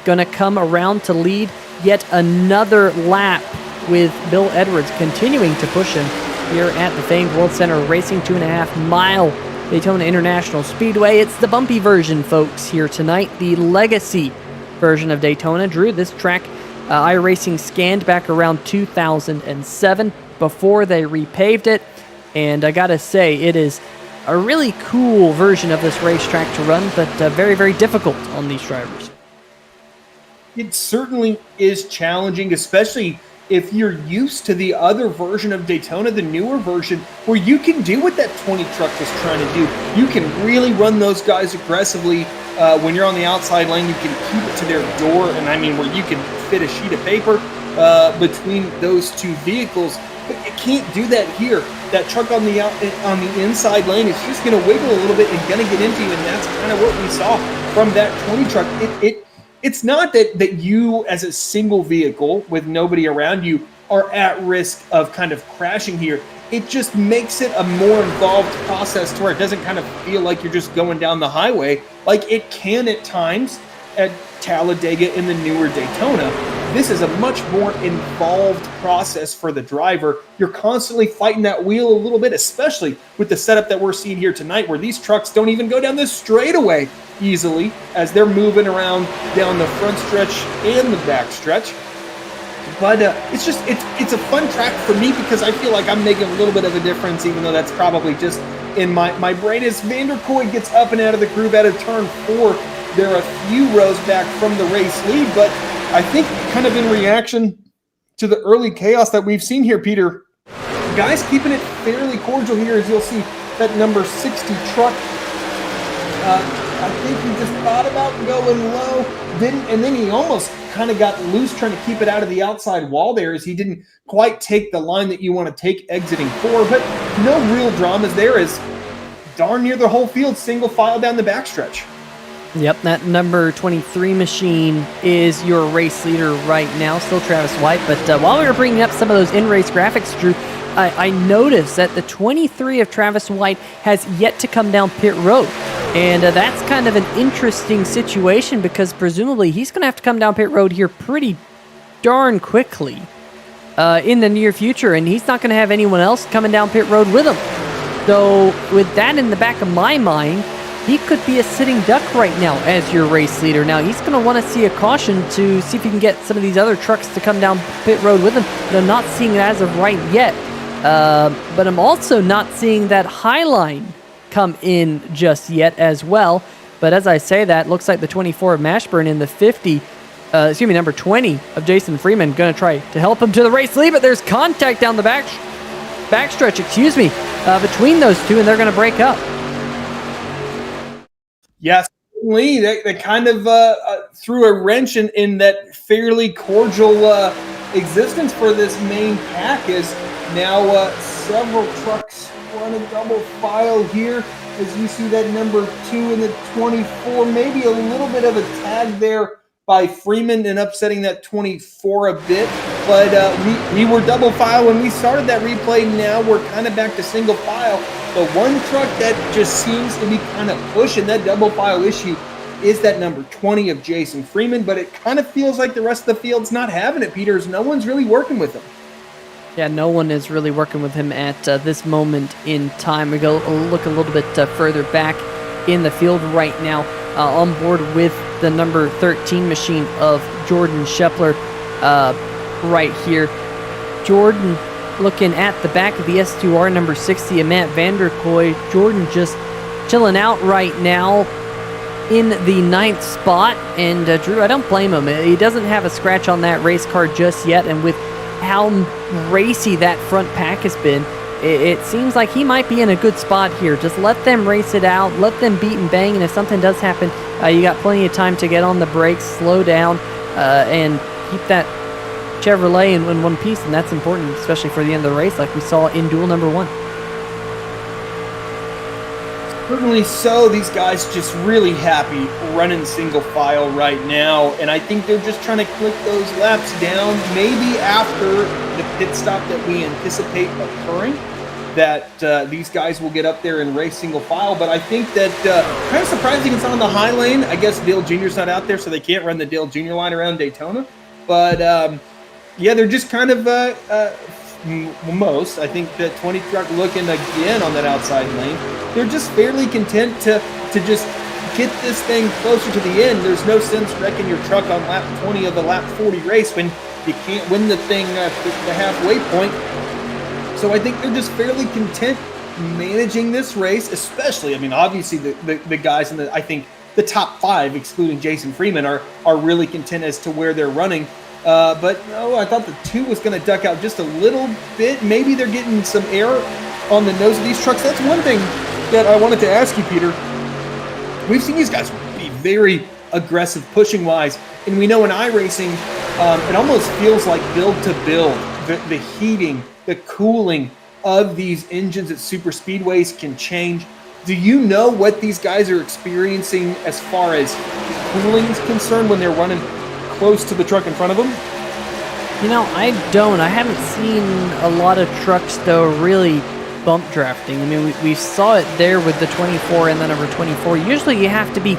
going to come around to lead yet another lap, with Bill Edwards continuing to push him here at the famed World Center Racing 2.5-mile Daytona International Speedway. It's the bumpy version, folks, here tonight, the legacy version of Daytona. Drew, this track iRacing scanned back around 2007 before they repaved it. And I gotta say, it is a really cool version of this racetrack to run, but very, very difficult on these drivers. It certainly is challenging, especially if you're used to the other version of Daytona, the newer version, where you can do what that 20 truck was trying to do. You can really run those guys aggressively. When you're on the outside lane, you can keep it to their door, and I mean where you can fit a sheet of paper between those two vehicles. But you can't do that here. That truck on the inside lane is just going to wiggle a little bit and going to get into you, and that's kind of what we saw from that 20 truck. It's not that you, as a single vehicle with nobody around you, are at risk of kind of crashing here. It just makes it a more involved process to where it doesn't kind of feel like you're just going down the highway like it can at times at Talladega in the newer Daytona. This is a much more involved process for the driver. You're constantly fighting that wheel a little bit, especially with the setup that we're seeing here tonight, where these trucks don't even go down this straightaway easily as they're moving around down the front stretch and the back stretch. But it's a fun track for me because I feel like I'm making a little bit of a difference, even though that's probably just in my brain. As Vanderkoy gets up and out of the groove out of turn 4, they're a few rows back from the race lead, but I think kind of in reaction to the early chaos that we've seen here, Peter, guys keeping it fairly cordial here, as you'll see that number 60 truck. I think he just thought about going low, and then he almost kind of got loose trying to keep it out of the outside wall there, as he didn't quite take the line that you want to take exiting 4, but no real dramas there, as darn near the whole field single file down the backstretch. Yep, that number 23 machine is your race leader right now, still Travis White. But while we were bringing up some of those in-race graphics, Drew, I noticed that the 23 of Travis White has yet to come down pit road. And that's kind of an interesting situation, because presumably he's going to have to come down pit road here pretty darn quickly in the near future, and he's not going to have anyone else coming down pit road with him. So with that in the back of my mind, he could be a sitting duck right now as your race leader. Now, he's going to want to see a caution to see if he can get some of these other trucks to come down pit road with him. But I'm not seeing it as of right yet. But I'm also not seeing that Highline come in just yet as well. But as I say that, looks like the 24 of Mashburn and the number 20 of Jason Freeman going to try to help him to the race lead. But there's contact down the backstretch, between those two, and they're going to break up. Yes, certainly. They kind of threw a wrench in that fairly cordial existence for this main pack, as now several trucks run a double file here, as you see that number 2 and the 24, maybe a little bit of a tag there by Freeman and upsetting that 24 a bit. But we were double file when we started that replay. Now we're kind of back to single file. The one truck that just seems to be kind of pushing that double file issue is that number 20 of Jason Freeman, but it kind of feels like the rest of the field's not having it, Peters. No one's really working with him. Yeah, no one is really working with him at this moment in time. We go look a little bit further back in the field right now, on board with the number 13 machine of Jordan Scheffler right here. Jordan looking at the back of the S2R number 60 of Matt Vanderkoy. Jordan just chilling out right now in the 9th spot. And Drew, I don't blame him. He doesn't have a scratch on that race car just yet. And with how racy that front pack has been, it seems like he might be in a good spot here. Just let them race it out, let them beat and bang, and if something does happen, you got plenty of time to get on the brakes, slow down, and keep that Chevrolet in one piece, and that's important, especially for the end of the race, like we saw in duel number 1. Certainly so. These guys just really happy running single file right now, and I think they're just trying to click those laps down. Maybe after the pit stop that we anticipate occurring, that these guys will get up there and race single file. But I think that kind of surprising it's on the high lane. I guess Dale Jr.'s not out there, so they can't run the Dale Jr. line around Daytona. But yeah, they're just kind of I think that 20 truck looking again on that outside lane. They're just fairly content to just get this thing closer to the end. There's no sense wrecking your truck on lap 20 of the lap 40 race when you can't win the thing at the halfway point. So I think they're just fairly content managing this race, especially, I mean, obviously the guys in I think the top 5, excluding Jason Freeman, are really content as to where they're running. But no, I thought the 2 was going to duck out just a little bit. Maybe they're getting some air on the nose of these trucks. That's one thing that I wanted to ask you, Peter. We've seen these guys be very aggressive pushing-wise, and we know in iRacing, it almost feels like build to build. The heating, the cooling of these engines at super speedways can change. Do you know what these guys are experiencing as far as cooling is concerned when they're running close to the truck in front of them? You know, I don't. I haven't seen a lot of trucks, though, really bump drafting. I mean, we saw it there with the 24 and the number 24. Usually you have to be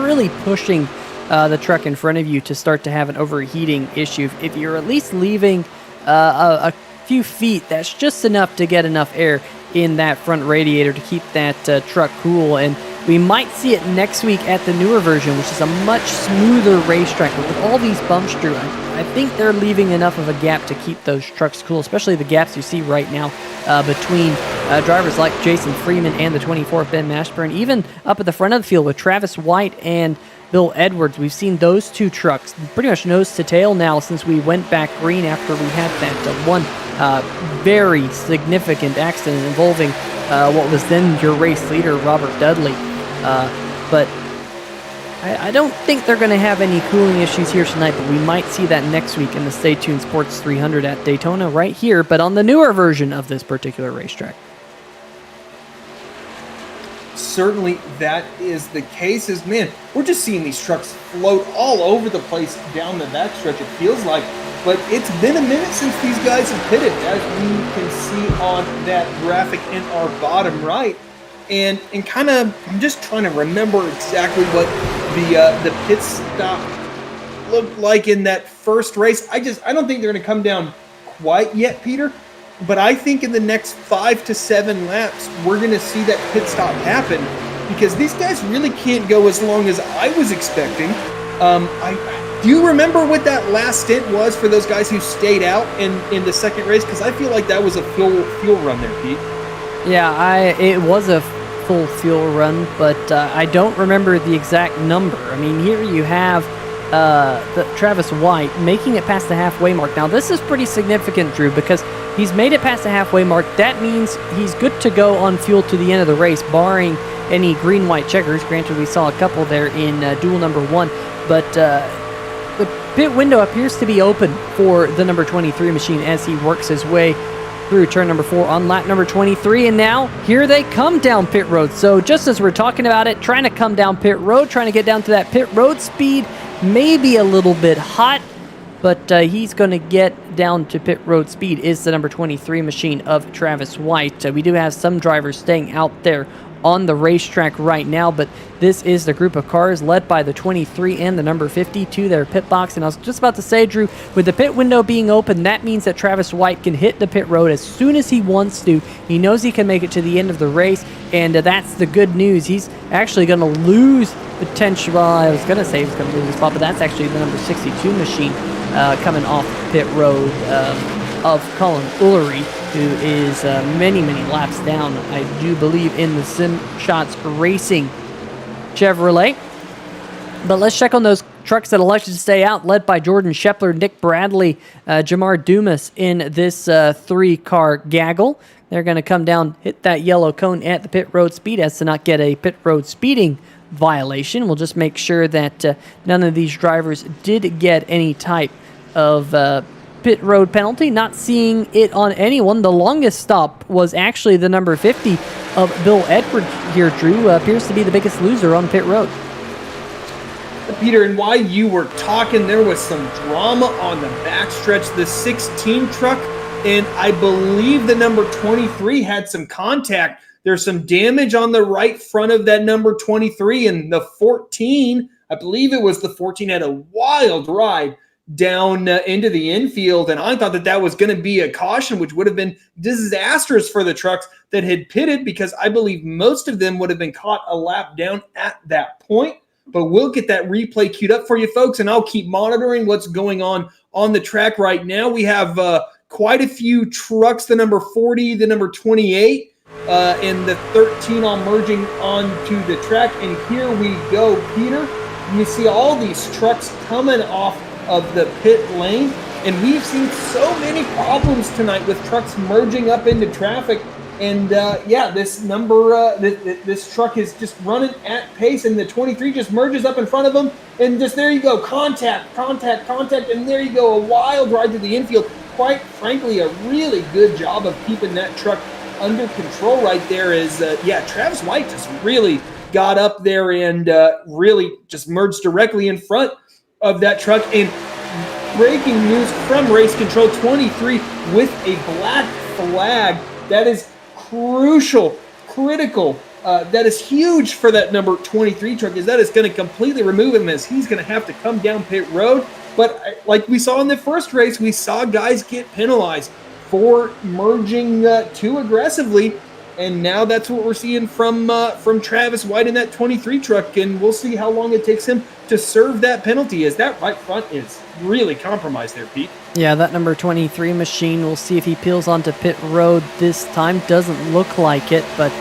really pushing the truck in front of you to start to have an overheating issue. If you're at least leaving a few feet, that's just enough to get enough air in that front radiator to keep that truck cool. And we might see it next week at the newer version, which is a much smoother racetrack. But with all these bumps, Drew, I think they're leaving enough of a gap to keep those trucks cool, especially the gaps you see right now between drivers like Jason Freeman and the 24 Ben Mashburn. Even up at the front of the field with Travis White and Bill Edwards, we've seen those 2 trucks pretty much nose to tail now since we went back green after we had that one very significant accident involving what was then your race leader, Robert Dudley. But I don't think they're going to have any cooling issues here tonight, but we might see that next week in the Stay Tuned Sports 300 at Daytona right here, but on the newer version of this particular racetrack. Certainly that is the case. Man, we're just seeing these trucks float all over the place down the backstretch, it feels like. But it's been a minute since these guys have pitted, as we can see on that graphic in our bottom right. And kind of, I'm just trying to remember exactly what the pit stop looked like in that first race. I don't think they're going to come down quite yet, Peter. But I think in the next 5 to 7 laps, we're going to see that pit stop happen, because these guys really can't go as long as I was expecting. Do you remember what that last stint was for those guys who stayed out in the second race? Because I feel like that was a fuel run there, Pete. Yeah, it was a full fuel run, but I don't remember the exact number. I mean, here you have the Travis White making it past the halfway mark. Now, this is pretty significant, Drew, because he's made it past the halfway mark. That means he's good to go on fuel to the end of the race, barring any green-white checkers. Granted, we saw a couple there in duel number 1, but the pit window appears to be open for the number 23 machine as he works his way through turn number 4 on lap number 23, and now here they come down pit road. So just as we're talking about it, trying to come down pit road, trying to get down to that pit road speed, maybe a little bit hot, but he's going to get down to pit road speed is the number 23 machine of Travis White. We do have some drivers staying out there on the racetrack right now, but this is the group of cars led by the 23 and the number 50 to their pit box. And I was just about to say, Drew, with the pit window being open, that means that Travis White can hit the pit road as soon as he wants to. He knows he can make it to the end of the race, and that's the good news. He's actually going to lose potential. Well, I was going to say he was going to lose his spot, but that's actually the number 62 machine coming off pit road of Colin Ullery, who is many laps down, I do believe, in the Sim Shots Racing Chevrolet. But let's check on those trucks that elected to stay out, led by Jordan Shepler, Nick Bradley, Jamar Dumas in this 3-car gaggle. They're going to come down, hit that yellow cone at the pit road speed as to not get a pit road speeding violation. We'll just make sure that none of these drivers did get any type of pit road penalty. Not seeing it on anyone. The longest stop was actually the number 50 of Bill Edwards here, Drew. Appears to be the biggest loser on pit road. Peter, and while you were talking, there was some drama on the backstretch. The 16 truck, and I believe the number 23 had some contact. There's some damage on the right front of that number 23, and the 14, I believe it was the 14, had a wild ride down into the infield, and I thought that was going to be a caution, which would have been disastrous for the trucks that had pitted, because I believe most of them would have been caught a lap down at that point. But we'll get that replay queued up for you folks, and I'll keep monitoring what's going on the track right now. We have quite a few trucks, the number 40, the number 28, and the 13 all merging onto the track. And here we go, Peter. You see all these trucks coming off of the pit lane, and we've seen so many problems tonight with trucks merging up into traffic. And this number, this truck is just running at pace, and the 23 just merges up in front of them, and just there you go, contact, and there you go, a wild ride to the infield. Quite frankly, a really good job of keeping that truck under control right there. Travis White just really got up there and really just merged directly in front of that truck. And breaking news from Race Control, 23 with a black flag. That is critical. That is huge for that number 23 truck, is that is going to completely remove him, as he's going to have to come down pit road. But like we saw in the first race, we saw guys get penalized for merging too aggressively, and now that's what we're seeing from Travis White in that 23 truck, and we'll see how long it takes him to serve that penalty, as that right front is really compromised there, Pete. Yeah, that number 23 machine, we'll see if he peels onto pit road this time. Doesn't look like it, but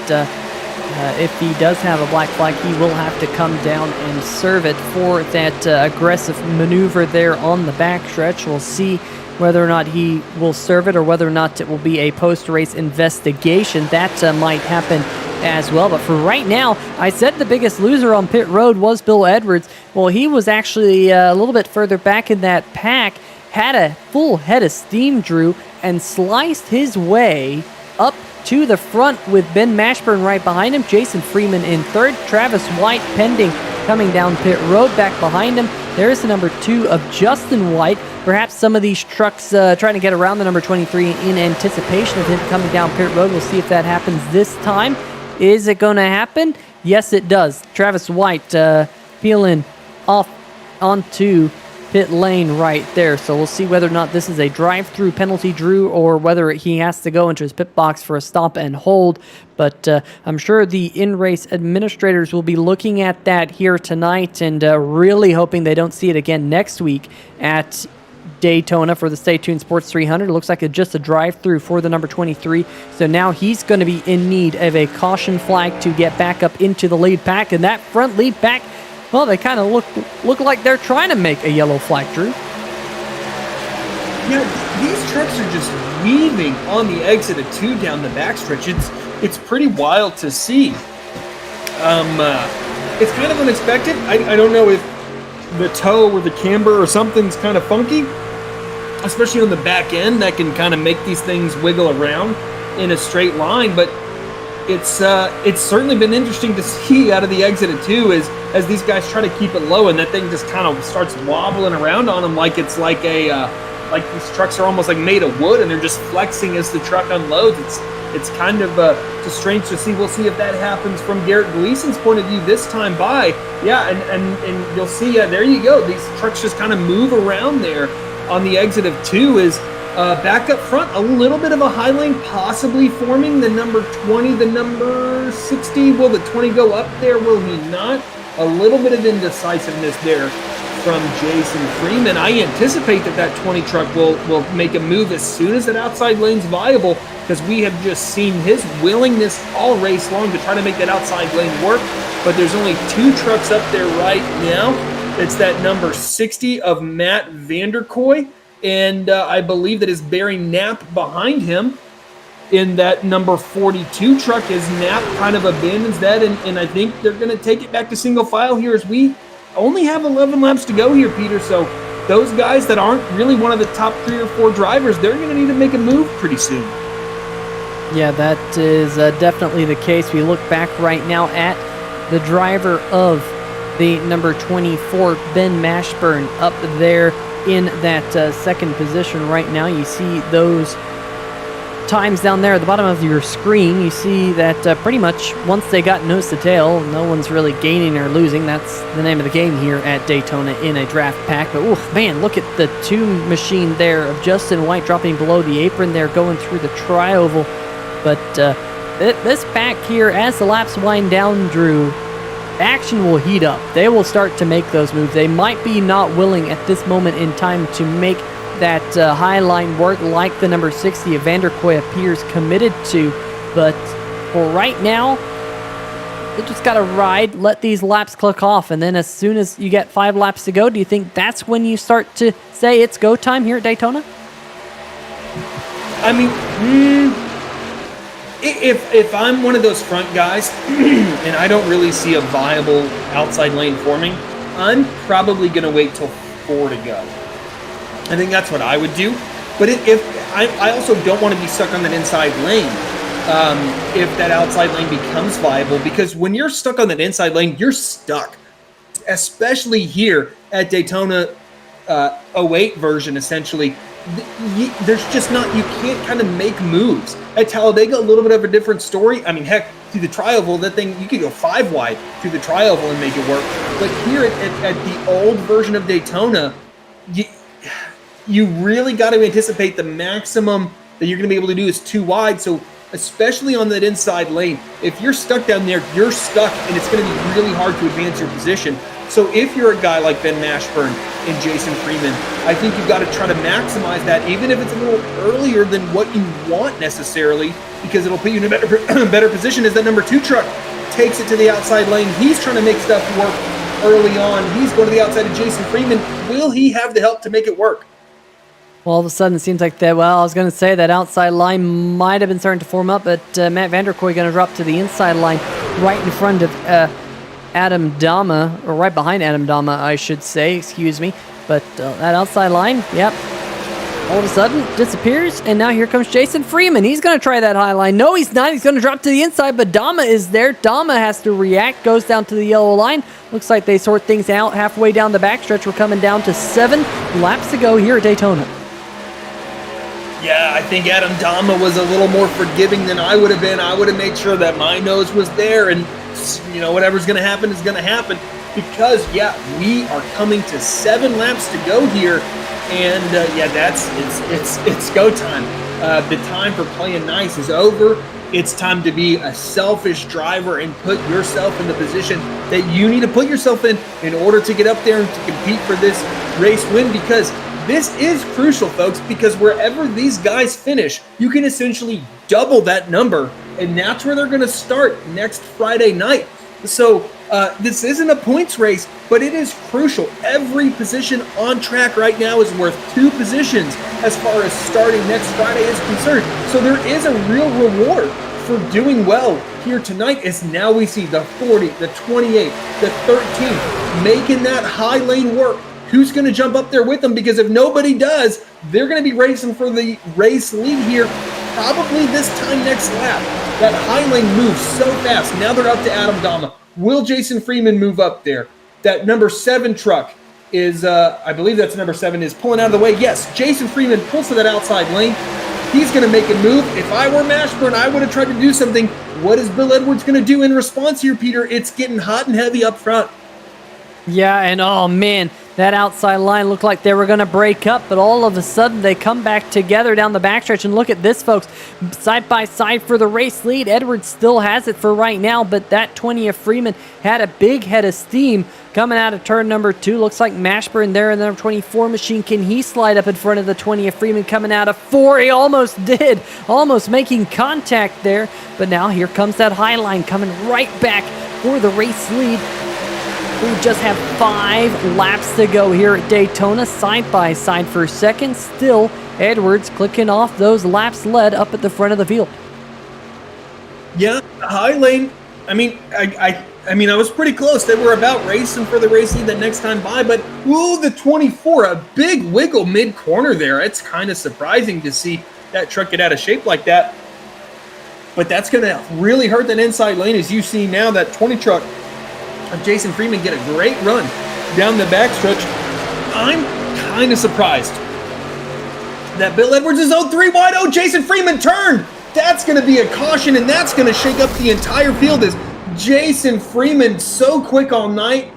if he does have a black flag, he will have to come down and serve it for that aggressive maneuver there on the backstretch. We'll see whether or not he will serve it, or whether or not it will be a post-race investigation. That might happen as well. But for right now, I said the biggest loser on pit road was Bill Edwards. Well, he was actually a little bit further back in that pack, had a full head of steam, Drew, and sliced his way up to the front with Ben Mashburn right behind him, Jason Freeman in third, Travis White pending coming down pit road. Back behind him, there's the number 2 of Justin White. Perhaps some of these trucks trying to get around the number 23 in anticipation of him coming down pit road. We'll see if that happens this time. Is it going to happen? Yes, it does. Travis White peeling off onto pit lane right there. So we'll see whether or not this is a drive-through penalty, Drew, or whether he has to go into his pit box for a stop and hold. But I'm sure the in-race administrators will be looking at that here tonight, and really hoping they don't see it again next week at Daytona for the Stay Tuned Sports 300. It looks like just a drive-through for the number 23. So now he's going to be in need of a caution flag to get back up into the lead pack. And that front lead pack, well, they kind of look like they're trying to make a yellow flag, Drew. Yeah, these trucks are just weaving on the exit of 2 down the backstretch. It's pretty wild to see. It's kind of unexpected. I don't know if the toe or the camber or something's kind of funky, especially on the back end, that can kind of make these things wiggle around in a straight line. But it's certainly been interesting to see out of the exit of 2 as these guys try to keep it low, and that thing just kind of starts wobbling around on them like it's like like these trucks are almost like made of wood, and they're just flexing as the truck unloads. It's kind of just strange to see. We'll see if that happens from Garrett Gleason's point of view this time by. Yeah, and you'll see, there you go. These trucks just kind of move around there on the exit of 2. Is back up front, a little bit of a high lane possibly forming. The number 20, the number 60. Will the 20 go up there? Will he not? A little bit of indecisiveness there from Jason Freeman. I anticipate that 20 truck will make a move as soon as that outside lane's viable, because we have just seen his willingness all race long to try to make that outside lane work. But there's only 2 trucks up there right now, It's that number 60 of Matt Vanderkoy, and I believe that is Barry Knapp behind him. In that number 42 truck, as Knapp kind of abandons that, and I think they're going to take it back to single file here as we only have 11 laps to go here, Peter. So those guys that aren't really one of the top 3 or 4 drivers, they're going to need to make a move pretty soon. Yeah, that is definitely the case. We look back right now at the driver of the number 24, Ben Mashburn, up there in that second position right now. You see those times down there at the bottom of your screen. You see that pretty much once they got nose to tail, no one's really gaining or losing. That's the name of the game here at Daytona in a draft pack. But oof, man, look at the 2 machine there of Justin White dropping below the apron there, going through the tri-oval. But this pack here, as the laps wind down, Drew, action will heat up. They will start to make those moves. They might be not willing at this moment in time to make that high line work like the number 60 of Vanderkoy appears committed to, but for right now, they just got to ride, let these laps click off, and then as soon as you get 5 laps to go, do you think that's when you start to say it's go time here at Daytona? I mean, if I'm one of those front guys and I don't really see a viable outside lane forming, I'm probably going to wait till 4 to go. I think that's what I would do. But I also don't want to be stuck on that inside lane if that outside lane becomes viable, because when you're stuck on that inside lane, you're stuck. Especially here at Daytona 08 version, essentially. There's just not, you can't kind of make moves. At Talladega, a little bit of a different story. I mean, heck, through the tri-oval, that thing, you could go 5 wide through the tri-oval and make it work. But here at the old version of Daytona, you really got to anticipate the maximum that you're going to be able to do is 2 wide. So especially on that inside lane, if you're stuck down there, you're stuck, and it's going to be really hard to advance your position. So if you're a guy like Ben Mashburn and Jason Freeman, I think you've got to try to maximize that, even if it's a little earlier than what you want necessarily, because it'll put you in a better position as that number 2 truck takes it to the outside lane. He's trying to make stuff work early on. He's going to the outside of Jason Freeman. Will he have the help to make it work? Well, all of a sudden, it seems like that, well, I was going to say that outside line might have been starting to form up, but Matt Vanderkoy going to drop to the inside line right in front of Adam Dama, or right behind Adam Dama, I should say, excuse me. But that outside line, yep, all of a sudden disappears, and now here comes Jason Freeman. He's going to try that high line. No, he's not. He's going to drop to the inside, but Dama is there. Dama has to react, goes down to the yellow line. Looks like they sort things out halfway down the backstretch. We're coming down to 7 laps to go here at Daytona. Yeah, I think Adam Dama was a little more forgiving than I would have been. I would have made sure that my nose was there, and whatever's going to happen is going to happen, because we are coming to 7 laps to go here, and it's go time. The time for playing nice is over. It's time to be a selfish driver and put yourself in the position that you need to put yourself in order to get up there and to compete for this race win, because this is crucial, folks, because wherever these guys finish, you can essentially double that number, and that's where they're going to start next Friday night. So this isn't a points race, but it is crucial. Every position on track right now is worth 2 positions as far as starting next Friday is concerned. So there is a real reward for doing well here tonight, as now we see the 40, the 28, the 13, making that high lane work. Who's going to jump up there with them? Because if nobody does, they're going to be racing for the race lead here, probably this time next lap. That high lane moves so fast. Now they're up to Adam Dama. Will Jason Freeman move up there? That number 7 truck is, I believe that's number 7, is pulling out of the way. Yes, Jason Freeman pulls to that outside lane. He's going to make a move. If I were Mashburn, I would have tried to do something. What is Bill Edwards going to do in response here, Peter? It's getting hot and heavy up front. Yeah, and oh man, that outside line looked like they were going to break up, but all of a sudden they come back together down the backstretch. And look at this, folks, side by side for the race lead. Edwards still has it for right now, but that 20 of Freeman had a big head of steam coming out of turn number 2. Looks like Mashburn there in the number 24 machine. Can he slide up in front of the 20 of Freeman coming out of 4? He almost did, almost making contact there. But now here comes that high line coming right back for the race lead. We just have 5 laps to go here at Daytona, side by side for second. Still, Edwards clicking off those laps led up at the front of the field. Yeah, the high lane. I mean, I was pretty close. They were about racing for the race lead the next time by, but ooh, the 24, a big wiggle mid-corner there. It's kind of surprising to see that truck get out of shape like that. But that's going to really hurt that inside lane, as you see now, that 20 truck of Jason Freeman get a great run down the backstretch. I'm kind of surprised that Bill Edwards is 0-3 wide. Oh, Jason Freeman turned. That's going to be a caution, and that's going to shake up the entire field as Jason Freeman so quick all night.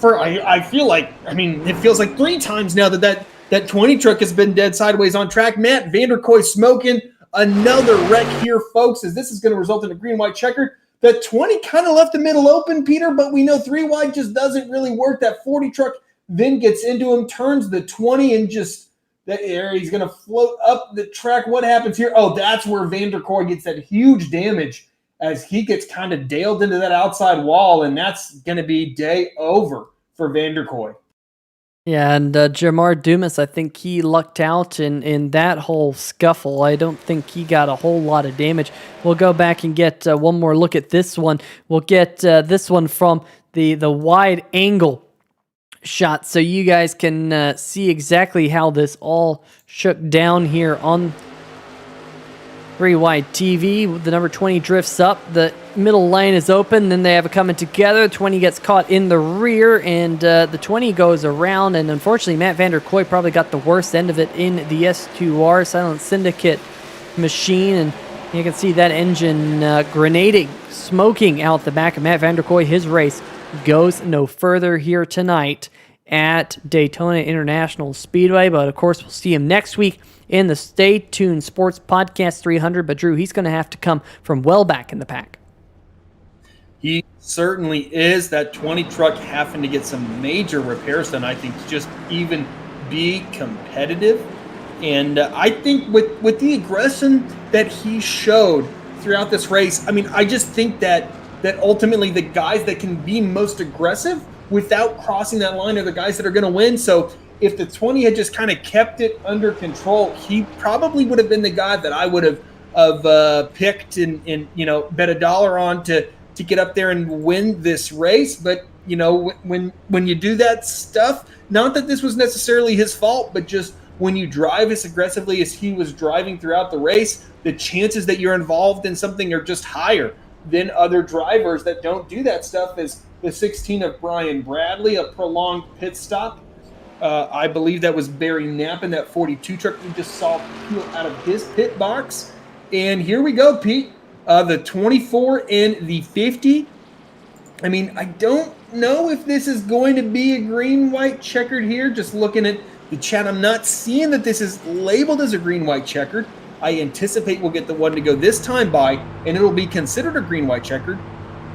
I feel like, it feels like 3 times now that 20 truck has been dead sideways on track. Matt Vanderkoy smoking another wreck here, folks, as this is going to result in a green-white checkered. The 20 kind of left the middle open, Peter, but we know 3 wide just doesn't really work. That 40 truck then gets into him, turns the 20, and just that area, he's going to float up the track. What happens here? Oh, that's where Vanderkoy gets that huge damage as he gets kind of daled into that outside wall, and that's going to be day over for Vanderkoy. Yeah, and Jamar Dumas, I think he lucked out in that whole scuffle. I don't think he got a whole lot of damage. We'll go back and get one more look at this one. We'll get this one from the wide angle shot so you guys can see exactly how this all shook down here on 3 wide TV. The number 20 drifts up, the middle lane is open, then they have it coming together. 20 gets caught in the rear, and the 20 goes around, and unfortunately Matt Vanderkoy probably got the worst end of it in the S2R Silent Syndicate machine, and you can see that engine grenading, smoking out the back of Matt Vanderkoy. His race goes no further here tonight at Daytona International Speedway, but of course we'll see him next week in the Stay Tuned Sports Podcast 300. But Drew, he's going to have to come from well back in the pack. He certainly is. That 20 truck having to get some major repairs done, I think, to just even be competitive. And I think with the aggression that he showed throughout this race, I just think that ultimately the guys that can be most aggressive without crossing that line are the guys that are going to win. So if the 20 had just kind of kept it under control, he probably would have been the guy that I would have picked and bet $1 on to get up there and win this race. But when you do that stuff, not that this was necessarily his fault, but just when you drive as aggressively as he was driving throughout the race, the chances that you're involved in something are just higher than other drivers that don't do that stuff. As the 16 of Brian Bradley, a prolonged pit stop. I believe that was Barry Knapp in that 42 truck we just saw peel out of his pit box. And here we go, Pete. The 24 and the 50. I don't know if this is going to be a green-white checkered here. Just looking at the chat, I'm not seeing that this is labeled as a green-white checkered. I anticipate we'll get the one to go this time by, and it'll be considered a green-white checkered.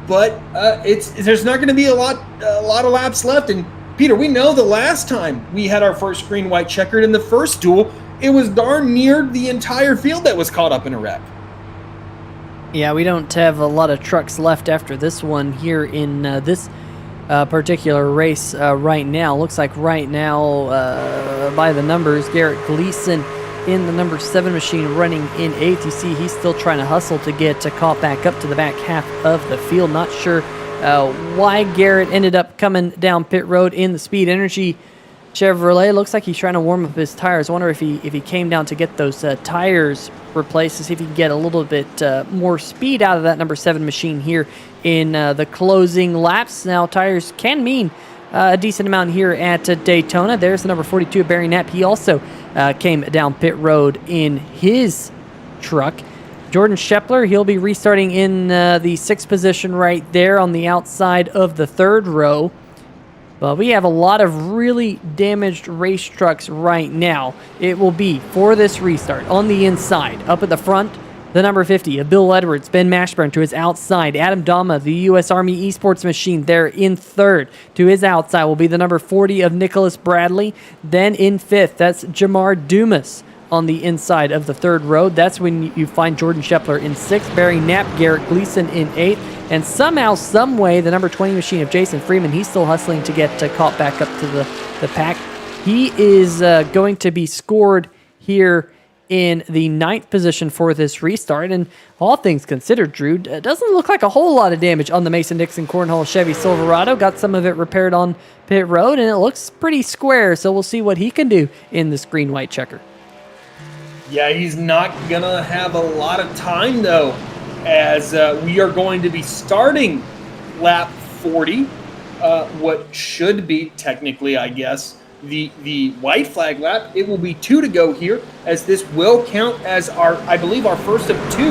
But there's not going to be a lot of laps left. And Peter, we know the last time we had our first green-white checkered in the first duel, it was darn near the entire field that was caught up in a wreck. Yeah, we don't have a lot of trucks left after this one here in this particular race right now. Looks like right now, by the numbers, Garrett Gleason in the number 7 machine running in 8th. You see he's still trying to hustle to get caught back up to the back half of the field. Not sure why Garrett ended up coming down pit road in the Speed Energy Chevrolet. Looks like he's trying to warm up his tires. I wonder if he came down to get those tires replaced to see if he can get a little bit more speed out of that number 7 machine here in the closing laps. Now, tires can mean a decent amount here at Daytona. There's the number 42 of Barry Knapp. He also came down pit road in his truck. Jordan Schepler, he'll be restarting in the 6th position right there on the outside of the 3rd row. But we have a lot of really damaged race trucks right now. It will be, for this restart, on the inside. Up at the front, the number 50 of Bill Edwards, Ben Mashburn to his outside. Adam Dama, the U.S. Army Esports machine, there in 3rd. To his outside will be the number 40 of Nicholas Bradley. Then in 5th, that's Jamar Dumas on the inside of the third road. That's when you find Jordan Scheffler in 6th, Barry Knapp, Garrett Gleason in 8th, and somehow, some way, the number 20 machine of Jason Freeman, he's still hustling to get caught back up to the pack. He is going to be scored here in the 9th position for this restart, and all things considered, Drew, doesn't look like a whole lot of damage on the Mason-Dixon Cornhole Chevy Silverado. Got some of it repaired on pit road, and it looks pretty square, so we'll see what he can do in this green-white checker. Yeah, he's not going to have a lot of time, though, as we are going to be starting lap 40, what should be, technically, I guess, the white flag lap. It will be 2 to go here, as this will count as I believe our first of 2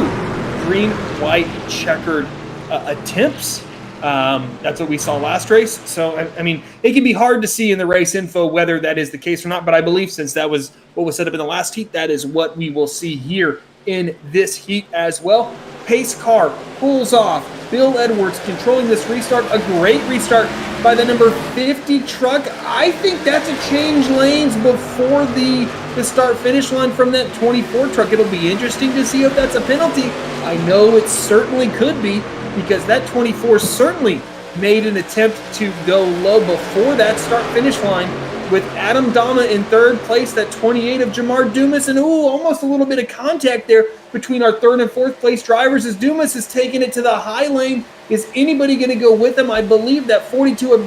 green, white, checkered attempts. That's what we saw last race. So, I mean, it can be hard to see in the race info whether that is the case or not, but I believe since that was what was set up in the last heat, that is what we will see here in this heat as well. Pace car pulls off. Bill Edwards controlling this restart. A great restart by the number 50 truck. I think that's a change lanes before the start-finish line from that 24 truck. It'll be interesting to see if that's a penalty. I know it certainly could be, because that 24 certainly made an attempt to go low before that start-finish line, with Adam Dama in 3rd place, that 28 of Jamar Dumas, and almost a little bit of contact there between our 3rd and 4th place drivers as Dumas is taking it to the high lane. Is anybody going to go with him? I believe that 42 of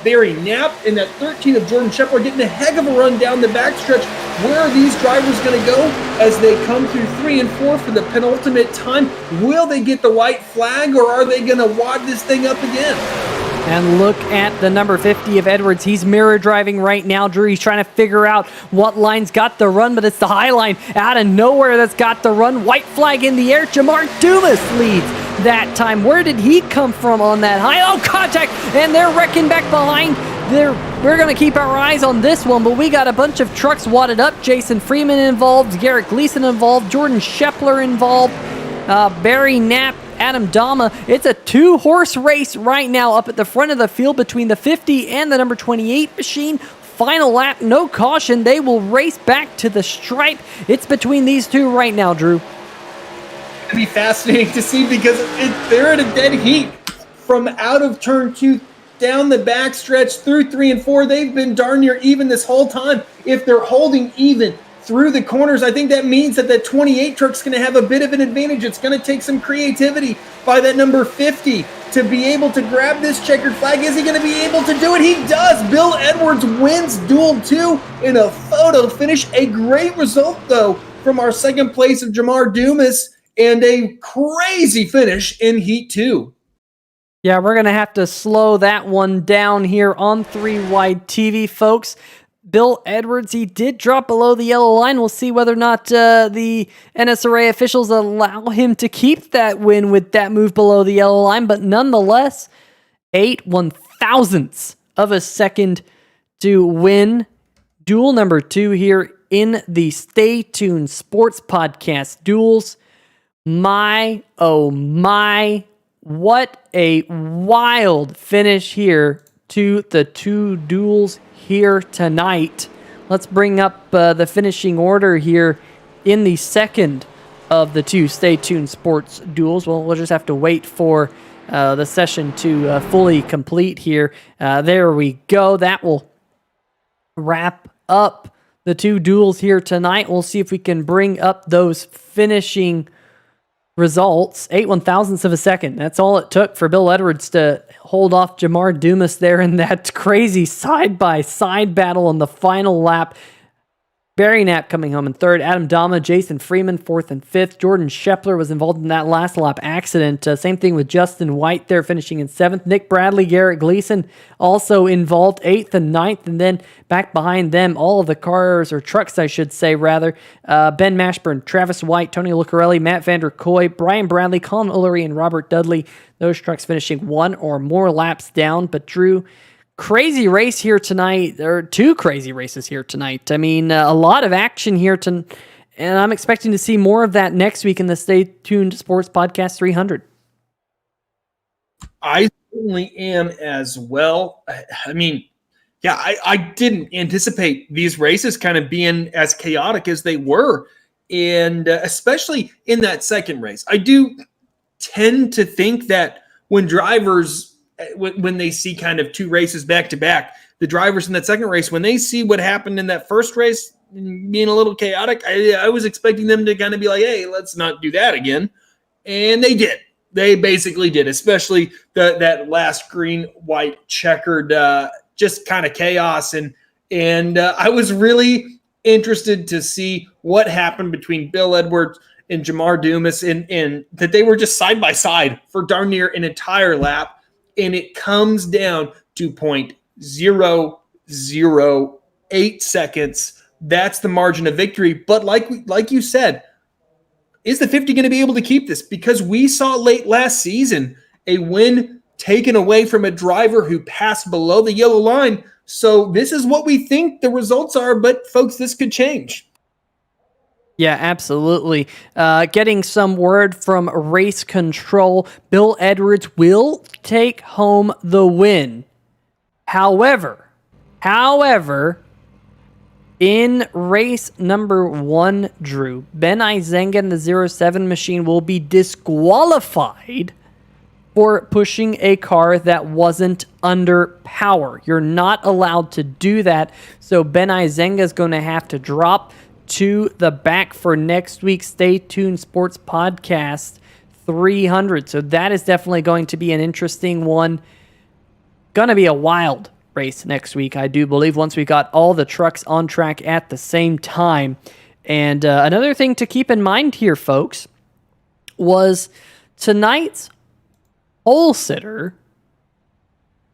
Barry Knapp and that 13 of Jordan Scheffler getting a heck of a run down the backstretch. Where are these drivers going to go as they come through 3 and 4 for the penultimate time? Will they get the white flag, or are they going to wad this thing up again? And look at the number 50 of Edwards. He's mirror driving right now, Drew. He's trying to figure out what line's got the run, but it's the high line out of nowhere that's got the run. White flag in the air. Jamar Dumas leads that time. Where did he come from on that high? Oh, contact, and they're wrecking back behind. We're going to keep our eyes on this one, but we got a bunch of trucks wadded up. Jason Freeman involved, Garrett Gleason involved, Jordan Scheffler involved, Barry Knapp, Adam Dama. It's a 2-horse race right now up at the front of the field between the 50 and the number 28 machine. Final lap, no caution. They will race back to the stripe. It's between these two right now, Drew. It'll be fascinating to see, because they're in a dead heat from out of turn 2 down the backstretch through 3 and 4. They've been darn near even this whole time. If they're holding even through the corners, I think that means that 28 truck's going to have a bit of an advantage. It's going to take some creativity by that number 50 to be able to grab this checkered flag. Is he going to be able to do it? He does. Bill Edwards wins Duel 2 in a photo finish. A great result, though, from our 2nd place of Jamar Dumas, and a crazy finish in Heat 2. Yeah, we're going to have to slow that one down here on 3 Wide TV, folks. Bill Edwards, he did drop below the yellow line. We'll see whether or not the NSRA officials allow him to keep that win with that move below the yellow line, but nonetheless, 8/1000ths of a second to win duel number 2 here in the Stay Tuned Sports Podcast Duels. My, oh my, what a wild finish here to the 2 duels here tonight. Let's bring up the finishing order here in the second of the 2 Stay Tuned Sports Duels. Well, we'll just have to wait for the session to fully complete here. There we go. That will wrap up the 2 duels here tonight. We'll see if we can bring up those finishing results. 8/1000ths of a second. That's all it took for Bill Edwards to hold off Jamar Dumas there in that crazy side-by-side battle on the final lap. Barry Knapp coming home in 3rd. Adam Dama, Jason Freeman, 4th and 5th. Jordan Scheffler was involved in that last lap accident. Same thing with Justin White there, finishing in 7th. Nick Bradley, Garrett Gleason also involved, 8th and 9th. And then back behind them, all of the cars, or trucks, I should say, rather. Ben Mashburn, Travis White, Tony Lucarelli, Matt Vanderkoy, Brian Bradley, Colin Ullery, and Robert Dudley. Those trucks finishing 1 or more laps down. But Drew, crazy race here tonight, or 2 crazy races here tonight. I mean, a lot of action here, and I'm expecting to see more of that next week in the Stay Tuned Sports Podcast 300. I certainly am as well. I mean, Yeah, I didn't anticipate these races kind of being as chaotic as they were. And especially in that second race, I do tend to think that when drivers, when they see kind of two races back to back, the drivers in that second race, when they see what happened in that first race being a little chaotic, I was expecting them to kind of be like, hey, let's not do that again. And they did. They basically did, especially that last green, white, checkered, just kind of chaos. And I was really interested to see what happened between Bill Edwards and Jamar Dumas, and that they were just side by side for darn near an entire lap. And it comes down to 0.008 seconds. That's the margin of victory. But like you said, is the 50 going to be able to keep this? Because we saw late last season a win taken away from a driver who passed below the yellow line. So this is what we think the results are, but folks, this could change. Yeah, absolutely. Getting some word from race control. Bill Edwards will take home the win. However, in race number 1, Drew, Ben Izenga and the 07 machine will be disqualified for pushing a car that wasn't under power. You're not allowed to do that, so Ben Izenga is going to have to drop to the back for next week's Stay Tuned Sports Podcast 300. So that is definitely going to be an interesting one. Going to be a wild race next week, I do believe, once we got all the trucks on track at the same time. And another thing to keep in mind here, folks, was tonight's pole sitter,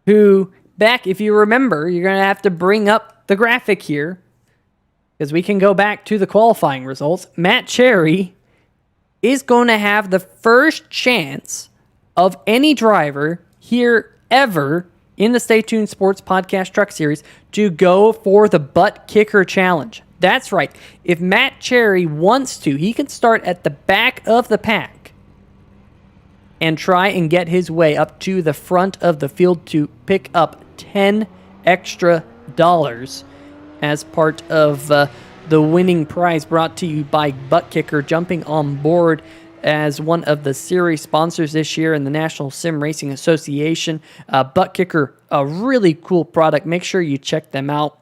who, back, if you remember, you're going to have to bring up the graphic here, because we can go back to the qualifying results. Matt Cherry is going to have the first chance of any driver here ever in the Stay Tuned Sports Podcast Truck Series to go for the Buttkicker Challenge. That's right. If Matt Cherry wants to, he can start at the back of the pack and try and get his way up to the front of the field to pick up $10 extra as part of the winning prize, brought to you by Buttkicker, jumping on board as one of the series sponsors this year in the National Sim Racing Association. Buttkicker, a really cool product. Make sure you check them out.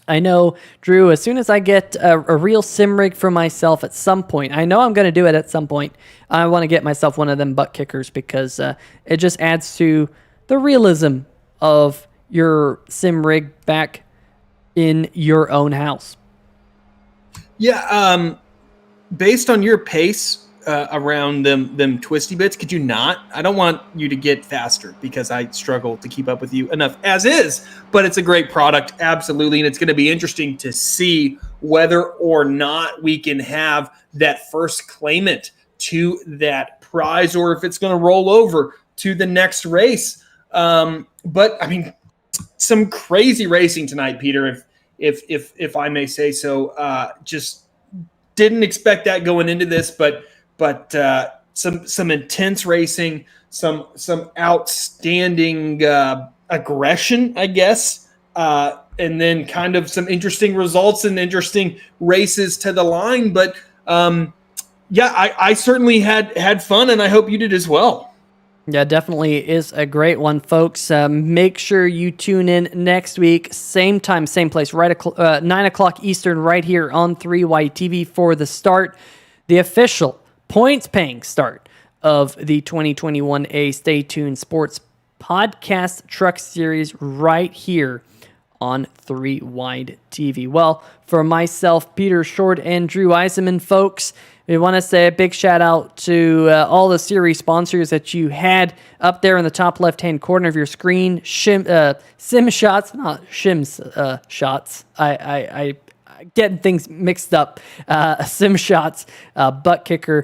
I know, Drew, as soon as I get a real sim rig for myself at some point, I know I'm going to do it at some point, I want to get myself one of them Buttkickers, because it just adds to the realism of your sim rig back in your own house. Yeah, based on your pace around them twisty bits, could you not? I don't want you to get faster, because I struggle to keep up with you enough as is, but it's a great product, absolutely, and it's going to be interesting to see whether or not we can have that first claimant to that prize, or if it's going to roll over to the next race. But I mean, some crazy racing tonight, Peter, if I may say so. Just didn't expect that going into this, but some intense racing, some outstanding aggression, I guess, and then kind of some interesting results and interesting races to the line. But yeah, I certainly had fun, and I hope you did as well. Yeah, definitely is a great one, folks. Make sure you tune in next week, same time, same place, 9 o'clock Eastern, right here on 3YTV for the start, the official points-paying start of the 2021A Stay Tuned Sports Podcast Truck Series right here on 3Wide TV. Well, for myself, Peter Short, and Drew Eisenman, folks, we want to say a big shout out to all the series sponsors that you had up there in the top left-hand corner of your screen. Sim Shots, not Shims Shots. I getting things mixed up. Sim Shots, Buttkicker,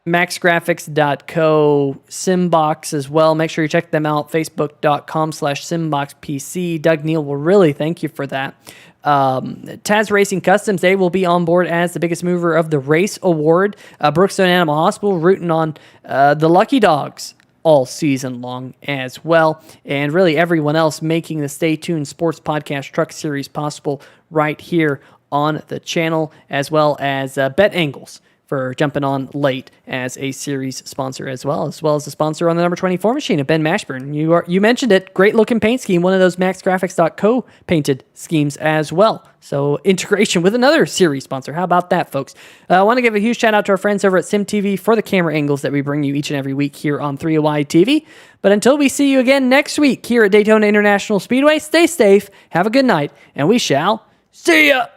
MaxGrafix.co, Simbox as well. Make sure you check them out. Facebook.com/SimboxPC. Doug Neal will really thank you for that. Taz Racing Customs, they will be on board as the biggest mover of the race award. Brookstone Animal Hospital, rooting on the lucky dogs all season long as well. And really everyone else making the Stay Tuned Sports Podcast Truck Series possible right here on the channel, as well as Bet Angles for jumping on late as a series sponsor as well as the sponsor on the number 24 machine of Ben Mashburn. You mentioned it, great looking paint scheme, one of those MaxGrafix.co painted schemes as well. So integration with another series sponsor. How about that, folks? I want to give a huge shout out to our friends over at SimTV for the camera angles that we bring you each and every week here on 3OI TV. But until we see you again next week here at Daytona International Speedway, stay safe, have a good night, and we shall see ya!